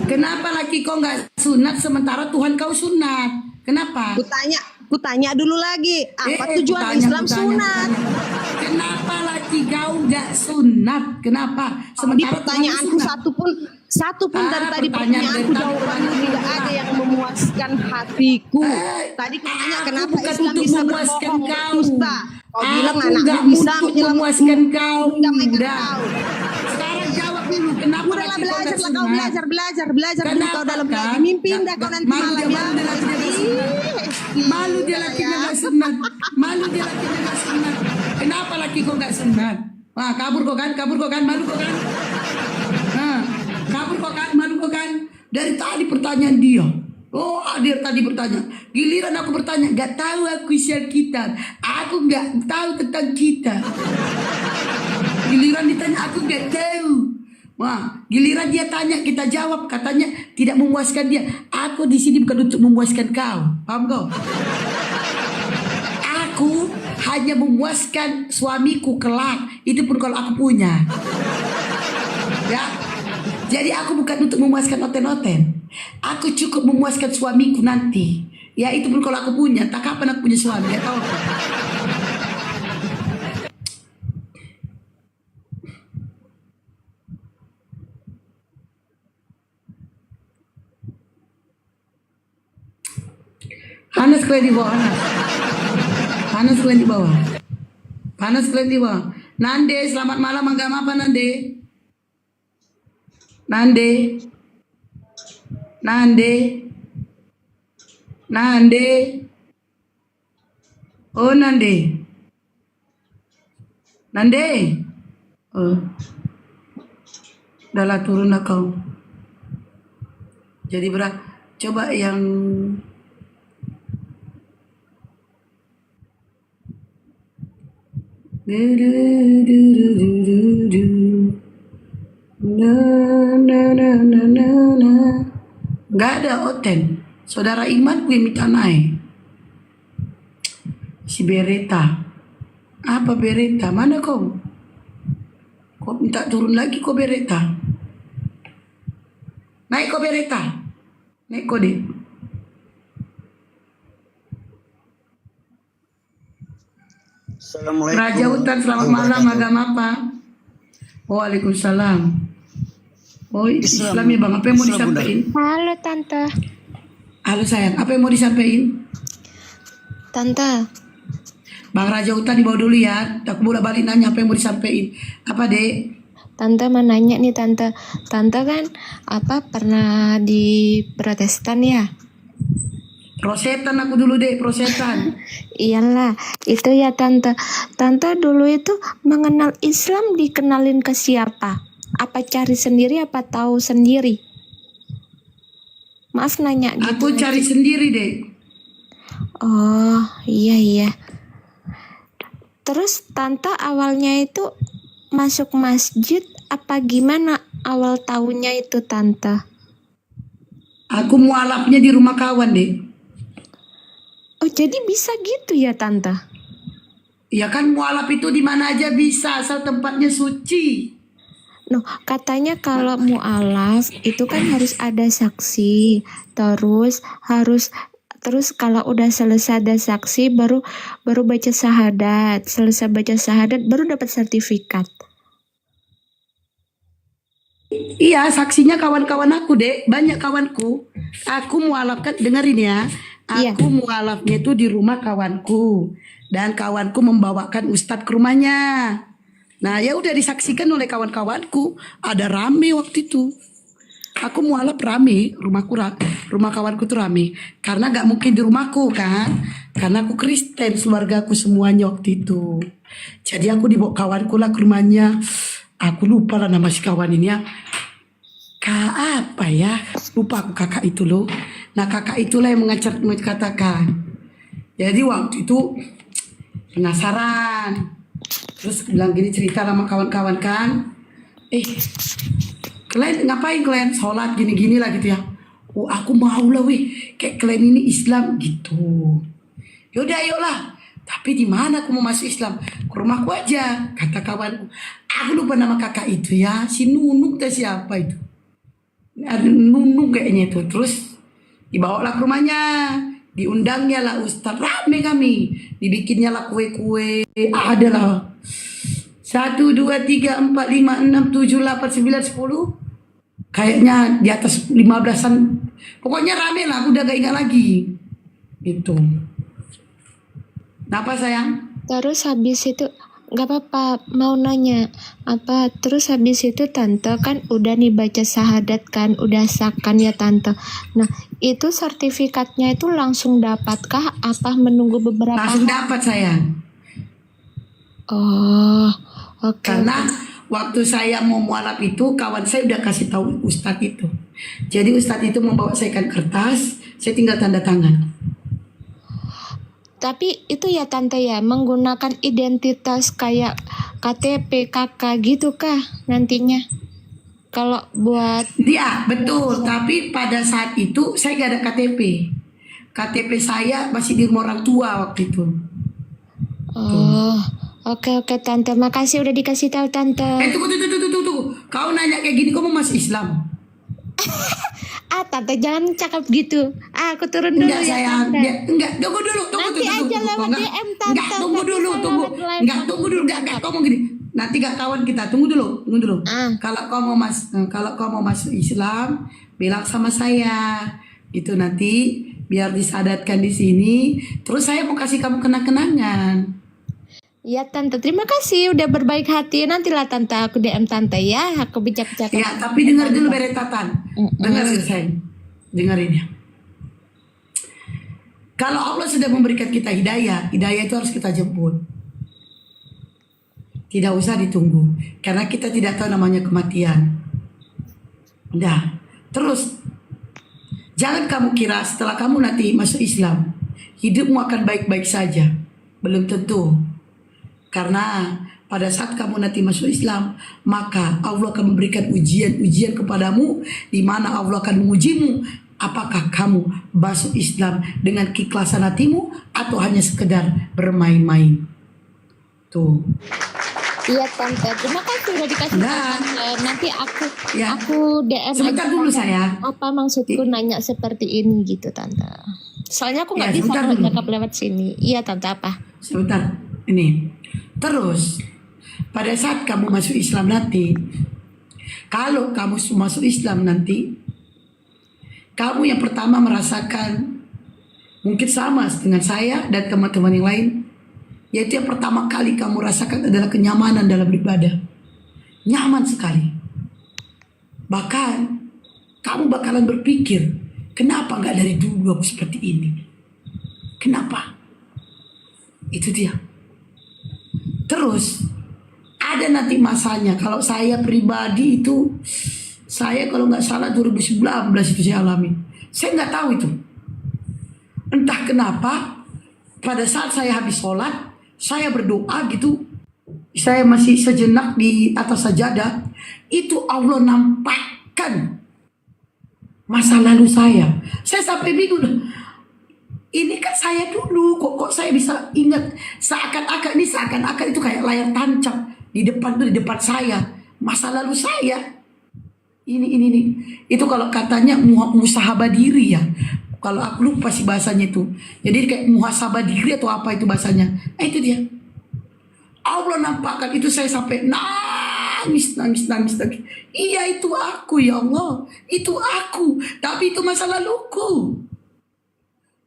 Kenapa laki kau nggak sunat sementara Tuhan kau sunat? Kenapa? Aku tanya dulu lagi. Apa tujuan kutanya, Islam kutanya, sunat? kutanya. Kenapa laki kau nggak sunat? Kenapa? Di Sementara pertanyaanku Tuhan sunat. satu pun dari tadi pertanyaan pertanyaanku dari jawabannya tidak ada yang memuaskan hatiku. Tadi aku tanya Aku kenapa bukan Islam untuk bisa memuaskan berbohong kau. berdusta. Kau bilang Aku anakmu nggak bisa untuk memuaskan kau. mendamaikan Udah. kau. Sekarang jawab dulu. Kenapa Udahlah laki kau nggak belajar lah kau sunat? belajar dulu Kenapa, kau dalam Kak? lagi mimpi indah kau nanti Malu malam dia, ya. malu dia laki dia nggak sunat. Malu dia lakinya nggak sunat. Malu dia lakinya nggak sunat. Kenapa laki kau nggak sunat? Wah, kabur kau kan? Malu kau kan? Nah, kabur kau kan? Malu kau kan? Dari tadi pertanyaan dia. Oh, dia tadi bertanya. Giliran aku bertanya, nggak tahu aku isi Alkitab. Aku nggak tahu tentang kita. Giliran ditanya, aku nggak tahu. Wah, giliran dia tanya, kita jawab, katanya tidak memuaskan dia. Aku di sini bukan untuk memuaskan kau, paham kau? Aku hanya memuaskan suamiku kelak, itu pun kalau aku punya. Ya, jadi aku bukan untuk memuaskan oten-oten. Aku cukup memuaskan suamiku nanti. Ya, itu pun kalau aku punya. Tak kapan aku punya suami, ya tahu aku. Panas kalian di bawah, Hanas. Panas kalian di bawah. Panas kalian di bawah. Nande, selamat malam, agama apa Nande? Nande. Nande. Nande. Oh Nande. Nande. Oh. Udahlah turun lah kau. Jadi coba yang Gak ada Oten. Saudara Iman gue minta naik. Si Bereta. Apa Bereta? Mana kau? Kau minta turun lagi kau Bereta. Naik kau Bereta. Naik kau deh. Assalamualaikum. Raja Hutan, selamat malam. Agama apa? Waalaikumsalam. Oh, Islam ya bang. Apa yang mau Islam, disampaikan? Halo Tante. Halo sayang. Apa yang mau disampaikan? Tante, Bang Raja Hutan dibawa dulu ya. Aku boleh balik nanya apa yang mau disampaikan. Apa dek? Tante mau nanya nih Tante. Tante kan pernah di Protestan ya? Prosetan aku dulu dek. Prosetan. Iyalah, itu ya Tante. Tante dulu itu mengenal Islam dikenalin ke siapa? Apa cari sendiri apa tahu sendiri? Maaf nanya gitu. Aku cari sendiri dek. Oh, iya. Terus Tante awalnya itu masuk masjid apa gimana awal tahunnya itu Tante? Aku mualafnya di rumah kawan dek. Oh, jadi bisa gitu ya Tante? Ya kan mualaf itu di mana aja bisa asal tempatnya suci. Noh, katanya kalau mualaf itu kan harus ada saksi, terus kalau udah selesai ada saksi baru baca syahadat, selesai baca syahadat baru dapat sertifikat. Iya, saksinya kawan-kawan aku dek. Banyak kawanku. Aku mualaf kan, dengerin ya. Iya. Aku mualafnya itu di rumah kawanku. Dan kawanku membawakan ustadz ke rumahnya. Nah ya udah disaksikan oleh kawan-kawanku. Ada rame waktu itu. Aku mualaf rame. Rumah kawanku tuh rame. Karena gak mungkin di rumahku kan. Karena aku Kristen. Keluarga aku semuanya waktu itu. Jadi aku dibawa kawanku lah ke rumahnya. Aku lupa lah nama si kawan ini ya. kakak apa ya? Lupa aku kakak itu loh. Nah kakak itulah yang mengatakan. Jadi waktu itu penasaran. Terus bilang gini, cerita sama kawan-kawan kan. Kalian ngapain kalian? Sholat gini-gini lah gitu ya. Oh aku mau lah weh. Kayak kalian ini Islam gitu. Yaudah ayolah. Tapi di mana aku mau masuk Islam? Ke rumahku aja, kata kawanku. Aku lupa nama kakak itu ya. Si Nunung atau siapa itu. Ada Nunung kayaknya itu. Terus dibawalah ke rumahnya, diundangnya lah Ustadz, rame kami, dibikinnya lah kue-kue, ada lah 1, 2, 3, 4, 5, 6, 7, 8, 9, 10, kayaknya di atas 15-an, pokoknya rame lah, aku udah gak ingat lagi itu. Kenapa sayang? Terus habis itu nggak apa-apa, mau nanya apa, terus habis itu tante kan udah nih baca syahadat kan, udah sah kan ya tante. Nah itu sertifikatnya itu langsung dapatkah apa menunggu beberapa Langsung dapat sayang. Oh oke. Karena waktu saya mau mualaf itu kawan saya udah kasih tahu Ustadz itu. Jadi Ustadz itu membawa saya kan kertas, saya tinggal tanda tangan. Tapi itu ya tante ya, menggunakan identitas kayak KTP, KK gitu kah nantinya? Kalau buat Dia betul, tapi pada saat itu saya gak ada KTP. KTP saya masih di rumah orang tua waktu itu. oh oke tante, makasih udah dikasih tahu tante. Tunggu. Kau nanya kayak gini, kamu masih Islam? Tante jangan cakap gitu. Aku turun dulu Enggak ya sayang, tante. enggak. Tunggu dulu. Nanti aja lewat DM, Tante. Enggak, tunggu Nanti dulu. saya Tunggu. lewat live. Enggak, tunggu dulu. Enggak, kau mau gini. Nanti gak kawan kita. Tunggu dulu. Kalau kau mau masuk Islam, bilang sama saya. Itu nanti biar disadatkan di sini. Terus saya mau kasih kamu kenang-kenangan. Ya tante, terima kasih udah berbaik hati. Nantilah tante aku DM tante ya. Aku bijak-bijak. Ya, tapi dengar dulu beretatan. Dengar sayang. Dengarin ya. Kalau Allah sudah memberikan kita hidayah itu harus kita jemput. Tidak usah ditunggu. Karena kita tidak tahu namanya kematian. Udah. Terus, jangan kamu kira setelah kamu nanti masuk Islam, hidupmu akan baik-baik saja. Belum tentu. Karena pada saat kamu nanti masuk Islam, maka Allah akan memberikan ujian-ujian kepadamu, di mana Allah akan mengujimu. Apakah kamu masuk Islam dengan keikhlasan hatimu atau hanya sekedar bermain-main? Tuh. Iya tante, terima kasih udah dikasih tahu tante. Nanti Ya. aku DM Sebentar aja, dulu tante. sayang. Apa maksudku nanya seperti ini gitu tante? Soalnya aku nggak Ya, bisa sebentar kalau dulu. cakap lewat sini. Iya tante, apa? Sebentar, ini. Terus, pada saat kamu masuk Islam nanti, kalau kamu masuk Islam nanti, kamu yang pertama merasakan, mungkin sama dengan saya dan teman-teman yang lain, yaitu yang pertama kali kamu rasakan adalah kenyamanan dalam beribadah. Nyaman sekali. Bahkan, kamu bakalan berpikir, kenapa nggak dari dulu aku seperti ini? Kenapa? Itu dia. Terus ada nanti masanya, kalau saya pribadi itu, saya kalau nggak salah 2019 itu saya alami. Saya nggak tahu itu. Entah kenapa pada saat saya habis sholat, saya berdoa gitu, saya masih sejenak di atas sajadah, itu Allah nampakkan masa lalu saya. Saya sampai bingung. Ini kan saya dulu, kok saya bisa ingat seakan-akan itu kayak layar tancap di depan saya, masa lalu saya. Ini. Itu kalau katanya muhasabah diri ya. Kalau aku lupa sih bahasanya itu. Jadi kayak muhasabah diri atau apa itu bahasanya. Itu dia. Allah nampakkan itu, saya sampai nangis. Iya itu aku ya Allah. Itu aku. Tapi itu masa laluku.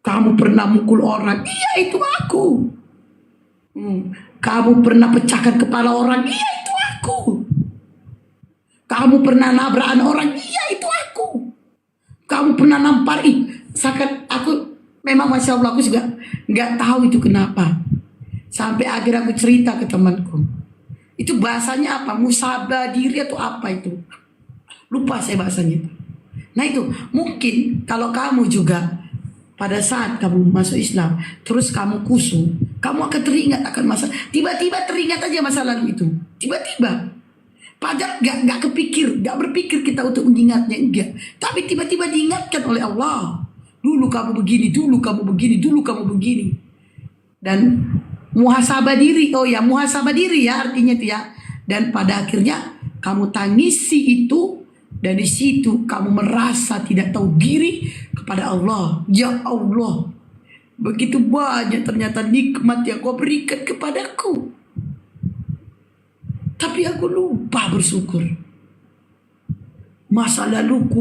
Kamu pernah mukul orang? Iya itu aku. Kamu pernah pecahkan kepala orang? Iya itu aku. Kamu pernah nabrak orang? Iya itu aku. Kamu pernah nampar? Sakat aku memang masya Allah, aku juga nggak tahu itu kenapa. Sampai akhirnya aku cerita ke temanku. Itu bahasanya apa? Musabah diri atau apa itu? Lupa saya bahasanya. Nah itu mungkin kalau kamu juga pada saat kamu masuk Islam, terus kamu kusu, kamu akan teringat akan masa. Tiba-tiba teringat aja masa lalu itu. Tiba-tiba. Padahal gak kepikir, gak berpikir kita untuk mengingatnya, enggak. Tapi tiba-tiba diingatkan oleh Allah. Dulu kamu begini, dulu kamu begini, dulu kamu begini. Dan muhasabah diri, muhasabah diri ya artinya itu ya. Dan pada akhirnya kamu tangisi itu. Dan di situ kamu merasa tidak tahu diri kepada Allah. Ya Allah, begitu banyak ternyata nikmat yang kau berikan kepadaku. Tapi aku lupa bersyukur. Masa laluku.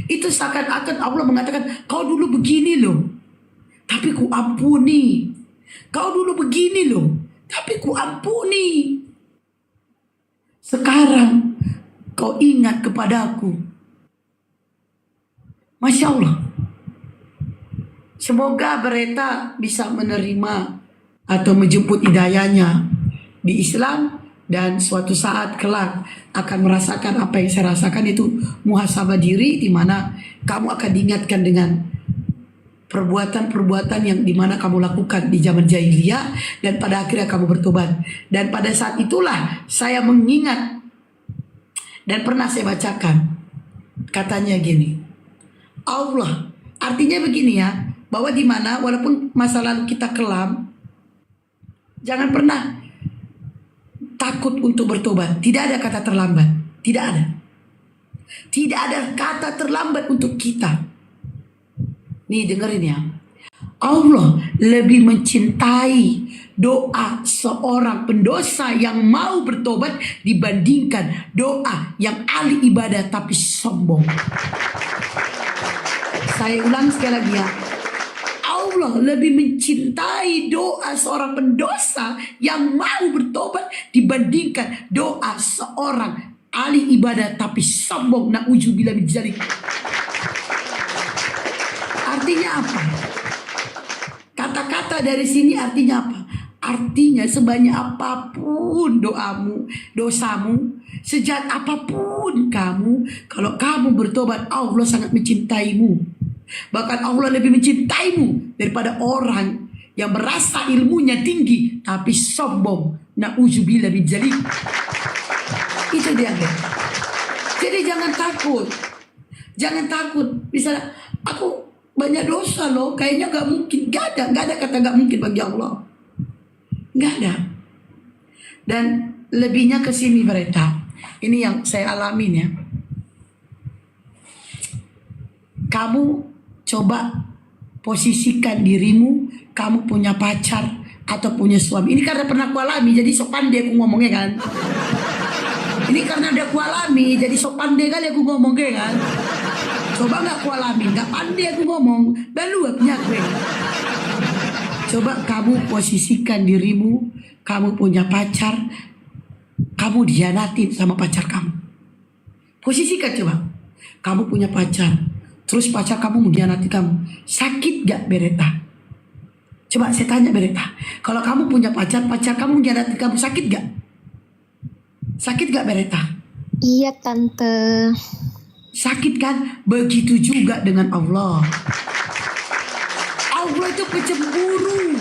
Itu seakan-akan Allah mengatakan, kau dulu begini loh, tapi ku ampuni. Kau dulu begini loh, tapi ku ampuni. Sekarang kau ingat kepadaku. Masya Allah. Semoga Bereta bisa menerima atau menjemput hidayahnya di Islam. Dan suatu saat kelak akan merasakan apa yang saya rasakan, itu muhasabah diri, di mana kamu akan diingatkan dengan perbuatan-perbuatan yang dimana kamu lakukan di zaman jahiliyah, dan pada akhirnya kamu bertobat. Dan pada saat itulah saya mengingat, dan pernah saya bacakan, katanya gini, Allah, artinya begini ya, bahwa dimana walaupun masa lalu kita kelam, jangan pernah takut untuk bertobat. Tidak ada kata terlambat, tidak ada. Tidak ada kata terlambat untuk kita. Nih dengerin ya. Allah lebih mencintai doa seorang pendosa yang mau bertobat dibandingkan doa yang ahli ibadah tapi sombong. Saya ulang sekali lagi ya. Allah lebih mencintai doa seorang pendosa yang mau bertobat dibandingkan doa seorang ahli ibadah tapi sombong. Na'udzubillah min dzalik. Artinya apa? Kata-kata dari sini artinya apa? Artinya sebanyak apapun dosamu, sejahat apapun kamu, kalau kamu bertobat, Allah sangat mencintaimu. Bahkan Allah lebih mencintaimu daripada orang yang merasa ilmunya tinggi tapi sombong. Na'udzubillah min dzalik. Itu dia. Jadi jangan takut. Jangan takut. Misalnya aku banyak dosa loh, kayaknya gak mungkin. Gak ada kata gak mungkin bagi Allah. Gak ada. Dan lebihnya ke sini mereka. Ini yang saya alamin ya. Kamu coba posisikan dirimu, kamu punya pacar atau punya suami. Ini karena pernah aku alami, jadi sok pandai aku ngomongnya kan. Ini karena udah aku alami, jadi sok pandai kali aku ngomongnya kan. Coba gak aku alami, gak pandai aku ngomong, baru punya gue. Coba kamu posisikan dirimu, kamu punya pacar, kamu dihianatin sama pacar kamu. Posisikan coba, kamu punya pacar, terus pacar kamu mengkhianati kamu, sakit gak Bereta? Coba saya tanya Bereta, kalau kamu punya pacar, pacar kamu mengkhianati kamu, sakit gak? Sakit gak Bereta? Iya tante. Sakit kan? Begitu juga dengan Allah. Allah itu pecemburu.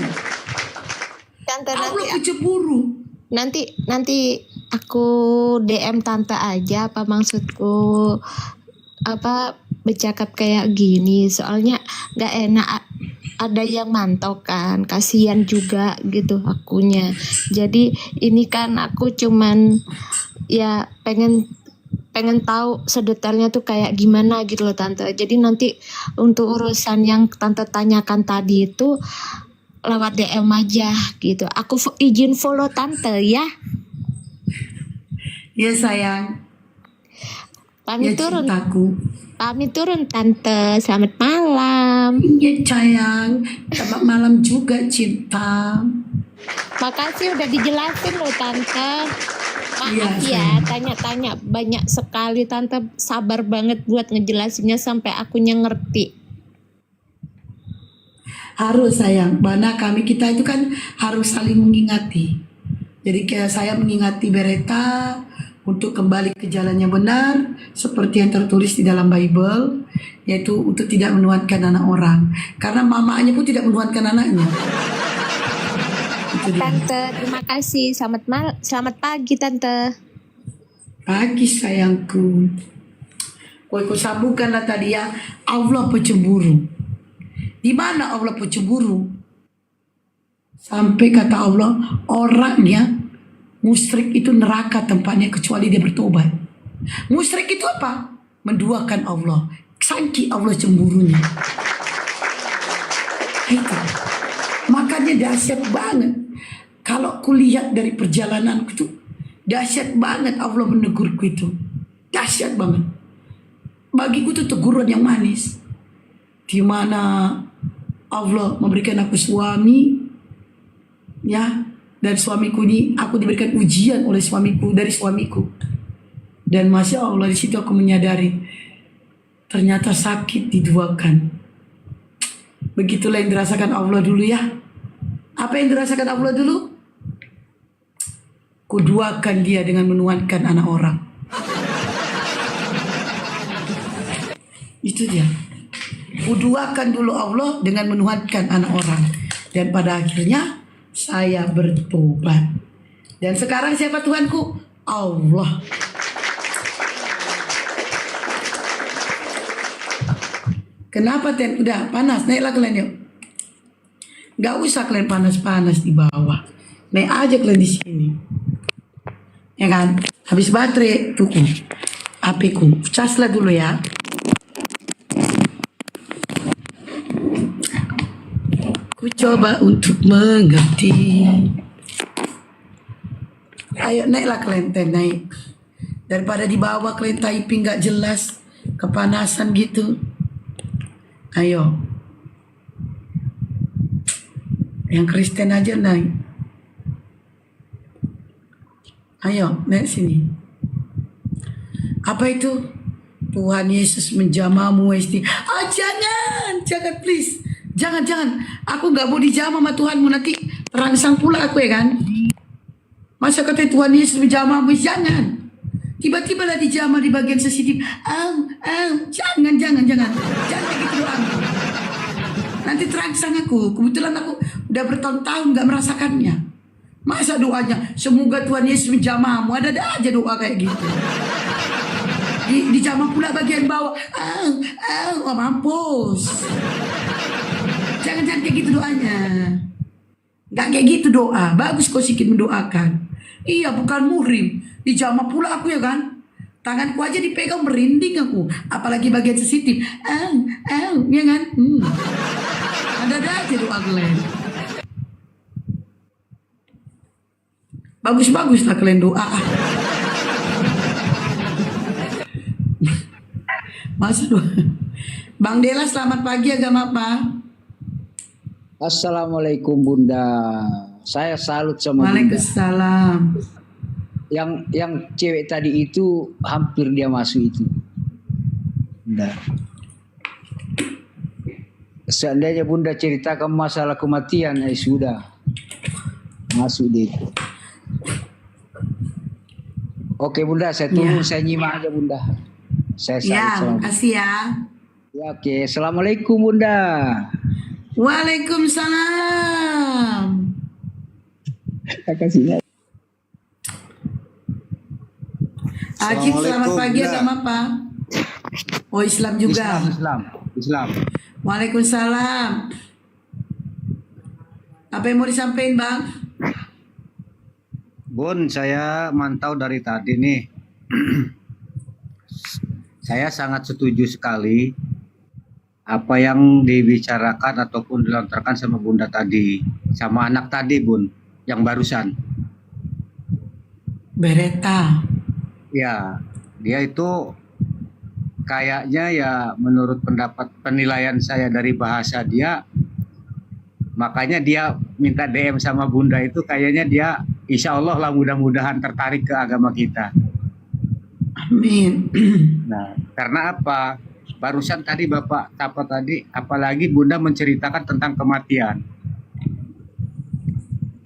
Tante Allah pecemburu. nanti aku DM tante aja apa maksudku, apa bercakap kayak gini, soalnya gak enak ada yang mantau kan, kasihan juga gitu akunya. Jadi ini kan aku cuman ya pengen tahu sedetailnya tuh kayak gimana gitu loh tante. Jadi nanti untuk urusan yang tante tanyakan tadi itu lewat DM aja gitu. Aku izin follow tante ya. Ya sayang. Pamit Ya turun. cintaku. Pamit turun tante. Selamat malam. Ya sayang. Selamat malam juga cinta. Makasih udah dijelasin loh tante. Maaf Iya, ya, sayang. tanya-tanya banyak sekali tante, sabar banget buat ngejelasinnya sampai akunya ngerti. Harus sayang. Mana kita itu kan harus saling mengingati. Jadi kayak saya mengingati Beretta untuk kembali ke jalan yang benar seperti yang tertulis di dalam Bible, yaitu untuk tidak menuhankan anak orang. Karena mamanya pun tidak menuhankan anaknya. Itu dia. Tante, terima kasih. Selamat pagi, Tante. Pagi sayangku. Kau sambungkanlah tadi ya, Allah pecemburu. Di mana Allah pecemburu? Sampai kata Allah, orangnya musyrik itu neraka tempatnya kecuali dia bertobat. Musyrik itu apa? Menduakan Allah. Saking Allah cemburunya. Itu. Makanya dahsyat banget. Kalau kulihat dari perjalananku itu, dahsyat banget Allah menegurku itu. Dahsyat banget. Bagiku itu teguran yang manis. Di mana Allah memberikan aku suami, ya, dan suamiku ini aku diberikan ujian oleh suamiku dari suamiku. Dan masya Allah di situ aku menyadari ternyata sakit diduakan. Begitulah yang dirasakan Allah dulu ya. Apa yang dirasakan Allah dulu? Kuduakan dia dengan menuhankan anak orang. Itu dia. Kuduakan dulu Allah dengan menuhankan anak orang. Dan pada akhirnya saya bertobat. Dan sekarang siapa Tuhanku? Allah. Kenapa Ten? Udah panas, naiklah kalian yuk. Gak usah kalian panas-panas di bawah. Naik aja kalian di sini. Ya kan? Habis baterai, tuku. HP-ku. Caslah dulu ya. Ku coba untuk mengerti. Ayo naiklah kalian, Ten, naik. Daripada di bawah kalian typing gak jelas, kepanasan gitu. Ayo. Yang Kristen aja naik. Ayo, naik sini. Apa itu? Tuhan Yesus menjamamu, Esti. Ah, jangan please. Jangan. Aku gak mau dijamah sama Tuhanmu, nanti terangsang pula aku ya kan. Masa kata Tuhan Yesus menjamamu, jangan. Tiba-tiba lah dijamah di bagian sensitif. Jangan. Jangan begitu doang. Nanti terangsang aku. Kebetulan aku udah bertahun-tahun gak merasakannya. Masa doanya, semoga Tuhan Yesus menjamahmu. Ada aja doa kayak gitu. Dijamah pula bagian bawah. Mampus. Jangan kayak gitu doanya. Gak kayak gitu doa. Bagus kau sedikit mendoakan. Iya, bukan muhrim. Dijamah pula aku ya kan. Tanganku aja dipegang merinding aku. Apalagi bagian sensitif. Ya kan. Ada aja doa kalian. Bagus lah kalian doa. Masa doa. Bang Dela selamat pagi agama apa? Assalamualaikum Bunda. Saya salut sama Bunda. Waalaikumsalam. Yang cewek tadi itu hampir dia masuk itu. Bunda. Seandainya Bunda ceritakan masalah kematian, sudah masuk deh. Oke Bunda, saya tunggu, saya nyimak aja Bunda. Saya salut. Makasih ya. Ya, oke. Assalamualaikum Bunda. Waalaikumsalam. Makasih. Ajib selamat pagi agama apa? Oh Islam juga. Islam. Waalaikumsalam. Apa yang mau disampaikan Bang? Bun, saya mantau dari tadi nih. Saya sangat setuju sekali apa yang dibicarakan ataupun dilontarkan sama Bunda tadi, sama anak tadi Bun, yang barusan. Beretta. Ya, dia itu kayaknya ya menurut penilaian saya dari bahasa dia, makanya dia minta DM sama Bunda itu kayaknya dia insya Allah lah mudah-mudahan tertarik ke agama kita. Amin. Nah, karena apa? Barusan tadi Bapak apalagi Bunda menceritakan tentang kematian.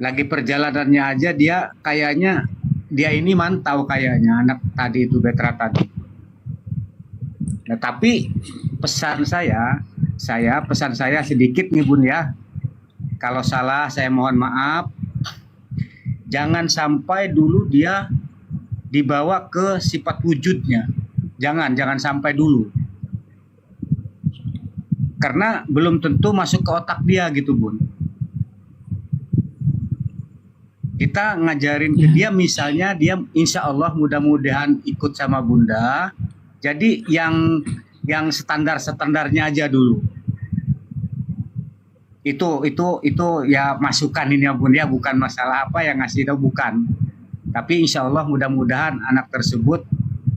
lagi perjalanannya aja dia kayaknya dia ini mantau kayaknya anak tadi itu Betra tadi. Nah, tapi pesan saya sedikit nih Bun ya. Kalau salah saya mohon maaf. Jangan sampai dulu dia dibawa ke sifat wujudnya. Jangan sampai dulu. Karena belum tentu masuk ke otak dia gitu Bun. Kita ngajarin ke dia misalnya dia insya Allah mudah-mudahan ikut sama Bunda. Jadi yang standarnya aja dulu. Itu ya masukan ini ya Bun ya, bukan masalah apa yang ngasih tahu bukan. Tapi insya Allah mudah-mudahan anak tersebut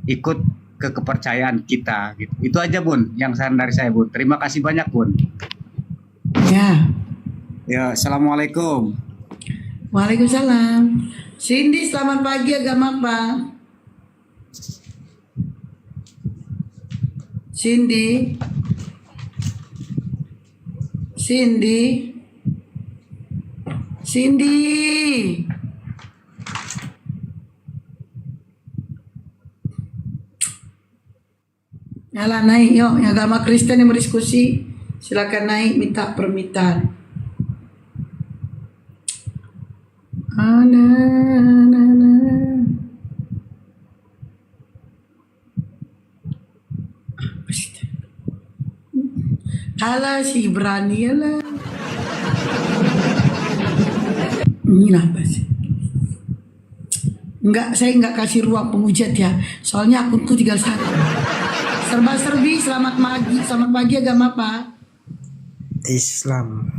ikut ke kepercayaan kita gitu. Itu aja Bun yang saran dari saya Bun. Terima kasih banyak Bun. Ya. Ya, assalamualaikum. Waalaikumsalam. Cindy, selamat pagi, agama apa? Cindy. Nyala naik, yuk. Yang agama Kristen yang berdiskusi, silakan naik, minta permintaan. Alah si berani lah. Inilah apa sih? Enggak, saya enggak kasih ruang penghujat ya. Soalnya akunku tinggal satu. Serba-serbi, selamat pagi agama apa? Islam.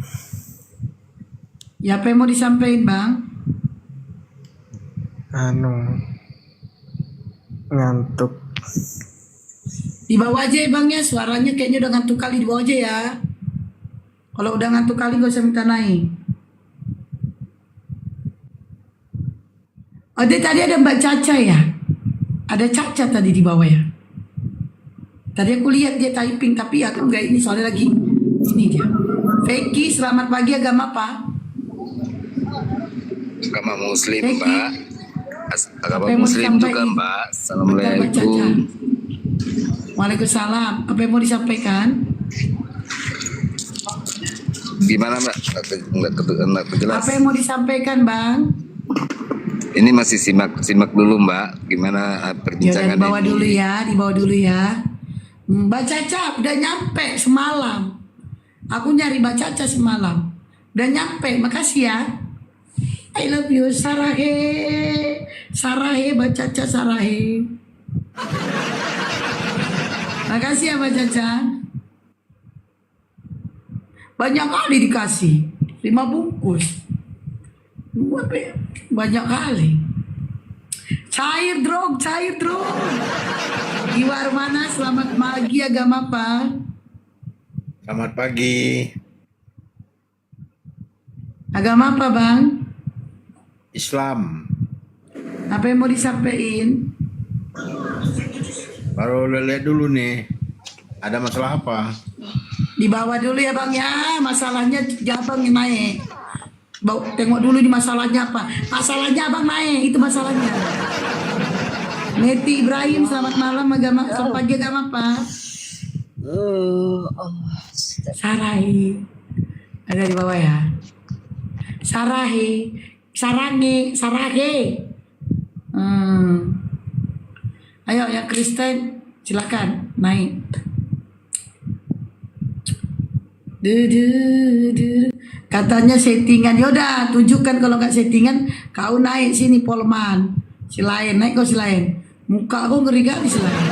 Ya apa yang mau disampaikan bang? Ngantuk. Di bawah aja ya bang ya, suaranya kayaknya udah ngantuk kali, di bawah aja ya. Kalau udah ngantuk kali gak usah minta naik. Oh tadi ada Mbak Caca ya? Ada Caca tadi di bawah ya? Tadi aku lihat dia typing tapi aku enggak ini soalnya lagi ini dia. Feki, selamat pagi, agama apa? Agama Muslim Feki. Mbak. Agama Apa yang mau Muslim juga disampaikan? Mbak. Bentar, Mbak Caca. Assalamualaikum. Waalaikumsalam. Apa yang mau disampaikan? Gimana Mbak? Enggak jelas. Apa yang mau disampaikan bang? Ini masih simak dulu Mbak. Gimana Ya udah perbincangan di bawah ini? dulu ya. Mbak Caca udah nyampe semalam. Aku nyari Mbak Caca semalam. Udah nyampe, makasih ya. I love you, Sarahe. Sarahe, Mbak Caca, Sarahe. Makasih ya Mbak Caca. Banyak kali dikasih. 5 bungkus. Banyak kali. Cair drog. Iwar mana, selamat pagi, agama apa? Selamat pagi. Agama apa bang? Islam. Apa yang mau disampaikan? Baru lihat dulu nih. Ada masalah apa? Di bawah dulu ya bang ya. Masalahnya abang yang naik. Tengok dulu di masalahnya apa. Masalahnya abang naik. Itu masalahnya. Neti Ibrahim, selamat malam, agama. Selamat pagi, agama apa? Sarai. Ada di bawah ya. Sarahe. Ayo yang Kristen silakan naik. Katanya settingan. Yaudah tunjukkan kalau nggak settingan. Kau naik sini Polman. Silain naik kau silain. Muka kau ngeri kali silain.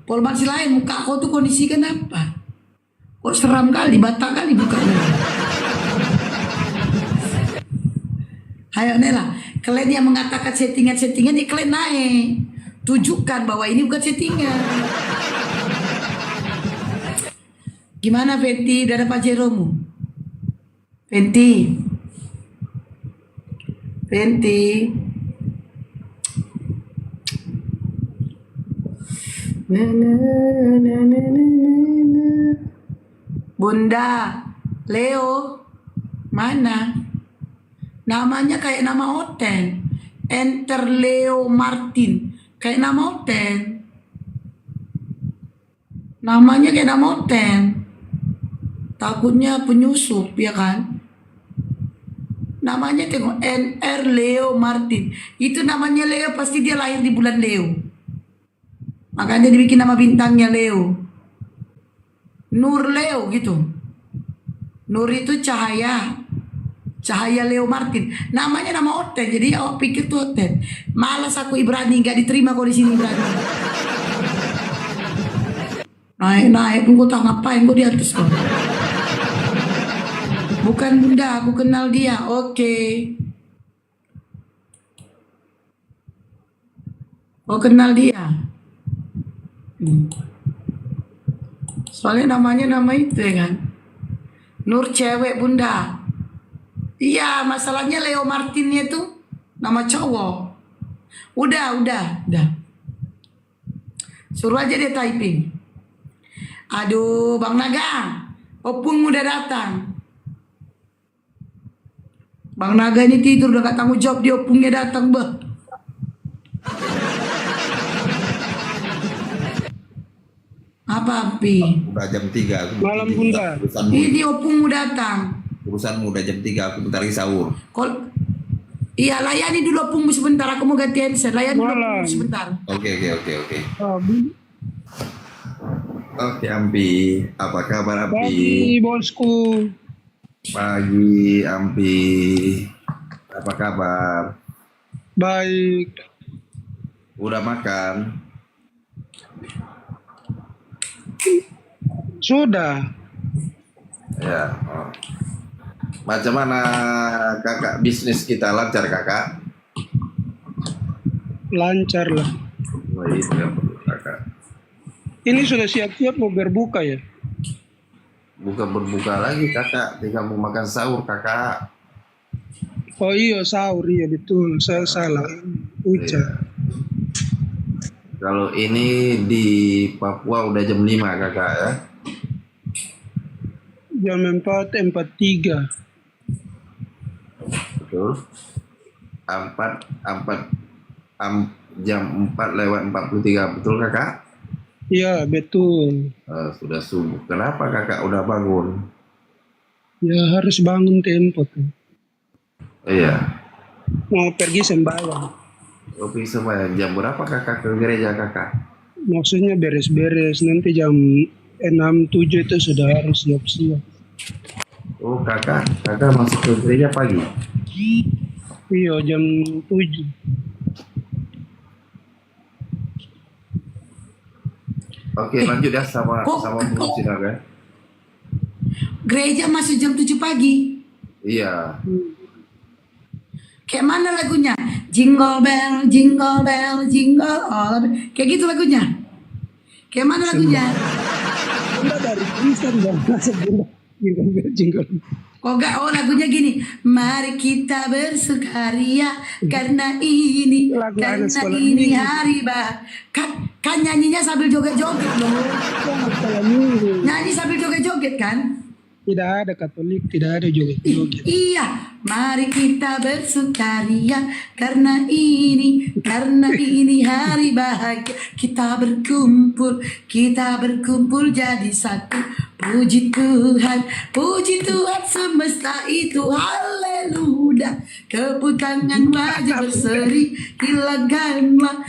Polman silain. Muka kau tuh kondisi kenapa? Kok seram kali, bata kali bukanya. Ayo Nela, kalian yang mengatakan settingan ya kalian naik. Tunjukkan bahwa ini bukan settingan. Gimana Fenti? Udah ada Pak Jeromu? Fenti. Bunda, Leo, Mana? Namanya kayak nama hotel. Enter Leo Martin. Kayak nama hotel. Namanya kayak nama hotel. Takutnya penyusup, ya kan? Namanya tengok NR Leo Martin. Itu namanya Leo, pasti dia lahir di bulan Leo. Makanya dibikin nama bintangnya Leo. Nur Leo gitu. Nur itu cahaya. Cahaya Leo Martin. Namanya nama hotel. Jadi awak pikir tuh hotel. Malas aku Ibrani, gak diterima kau di sini Ibrani. Naik pun kau tak ngapain kau di atas kau. Bukan bunda, aku kenal dia. Oke. Oh kenal dia. Soalnya namanya nama itu ya kan. Nur cewek bunda. Iya, masalahnya Leo Martinnya tuh nama cowok. Udah. Suruh aja dia typing. Aduh, Bang Naga, opung udah datang. Bang Naga ini tidur udah gak tanggung jawab, dia opungnya datang, bah. Apa api? Udah jam 3 aku. Malam bunda. Ini opungmu datang. Urusanmu udah jam 3 aku bentar lagi sahur. Iya, layani dulu opungmu sebentar, aku mau ganti handset. Layani dulu Malam. opungmu sebentar. Oke. Ah, Bunda. Oke Ampi, apa kabar Ampi? Pagi bosku. Pagi Ampi, apa kabar? Baik. Udah makan? Sudah. Ya. Oh. Macam mana kakak bisnis kita lancar kakak? Lancar lah. Oh, itu yang perlu kakak. Ini sudah siap-siap mau berbuka ya? Bukan berbuka lagi kakak, tinggal mau makan sahur kakak. Oh iya sahur, iya betul. Saya salah. Ucap. Kalau ini di Papua udah jam 5 kakak ya. Jam 4.43. Betul. Jam 4 lewat 43 betul kakak? Iya betul. Sudah subuh. Kenapa kakak udah bangun? Ya harus bangun tempo tuh. Iya. Mau pergi sembahyang. Kopi sembahyang jam berapa kakak ke gereja kakak? Maksudnya beres-beres. Nanti jam 6-7 itu sudah harus siap-siap. Oh kakak masuk ke gereja pagi? Iya jam 7. Oke lanjut ya sama fungsi naga. Gereja masuk jam 7 pagi. Iya. Kayak mana lagunya? Jingle bell, jingle bell, jingle all the bell. Kayak gitu lagunya. Kayak mana lagunya? Bunda dari Kristen dan masuk bunda. Jingle. Oh enggak, oh lagunya gini. Mari kita bersukaria karena ini Lagu anak karena sekolah ini minggu. hari kan nyanyinya sambil joget-joget loh. Sekolah minggu. Nyanyi sambil joget-joget kan? Tidak ada Katolik, tidak ada joget-joget. Iya, mari kita bersukaria karena ini hari bahagia. Kita berkumpul jadi satu. Puji Tuhan semesta itu, haleluya. Tepuk tangan wajah berseri, hilangkanlah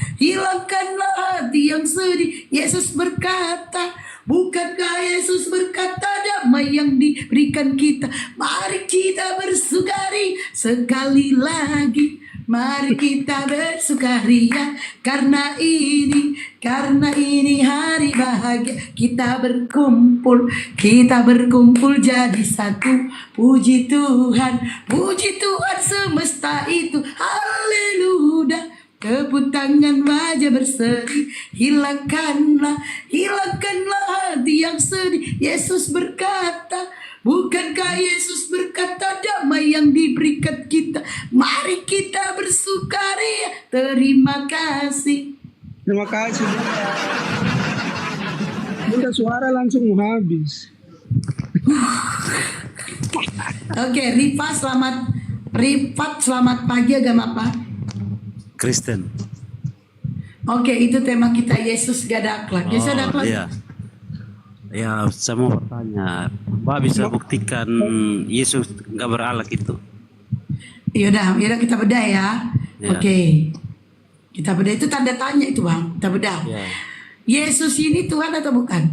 hati yang sedih. Yesus berkata, bukankah Yesus berkata damai yang diberikan kita? Mari kita bersukari sekali lagi. Mari kita bersukaria karena ini hari bahagia. Kita berkumpul jadi satu. Puji Tuhan semesta itu, haleluya. Tepuk tangan wajah berseri, hilangkanlah hati yang sedih. Yesus berkata, bukankah Yesus berkata damai yang diberikan kita? Mari kita bersukaria. Terima kasih. Terima kasih Bunda. Bunda suara langsung mau habis. Oke, Rifat selamat pagi, agama apa? Kristen. Oke, itu tema kita, Yesus gak ada akhlak. Yesus ada akhlak. Iya. Ya, saya mau bertanya, Mbak bisa buktikan Yesus nggak berakhlak itu? Yaudah kita bedah ya. Ya. Oke. Kita bedah itu tanda tanya itu Bang. Kita bedah. Ya. Yesus ini Tuhan atau bukan?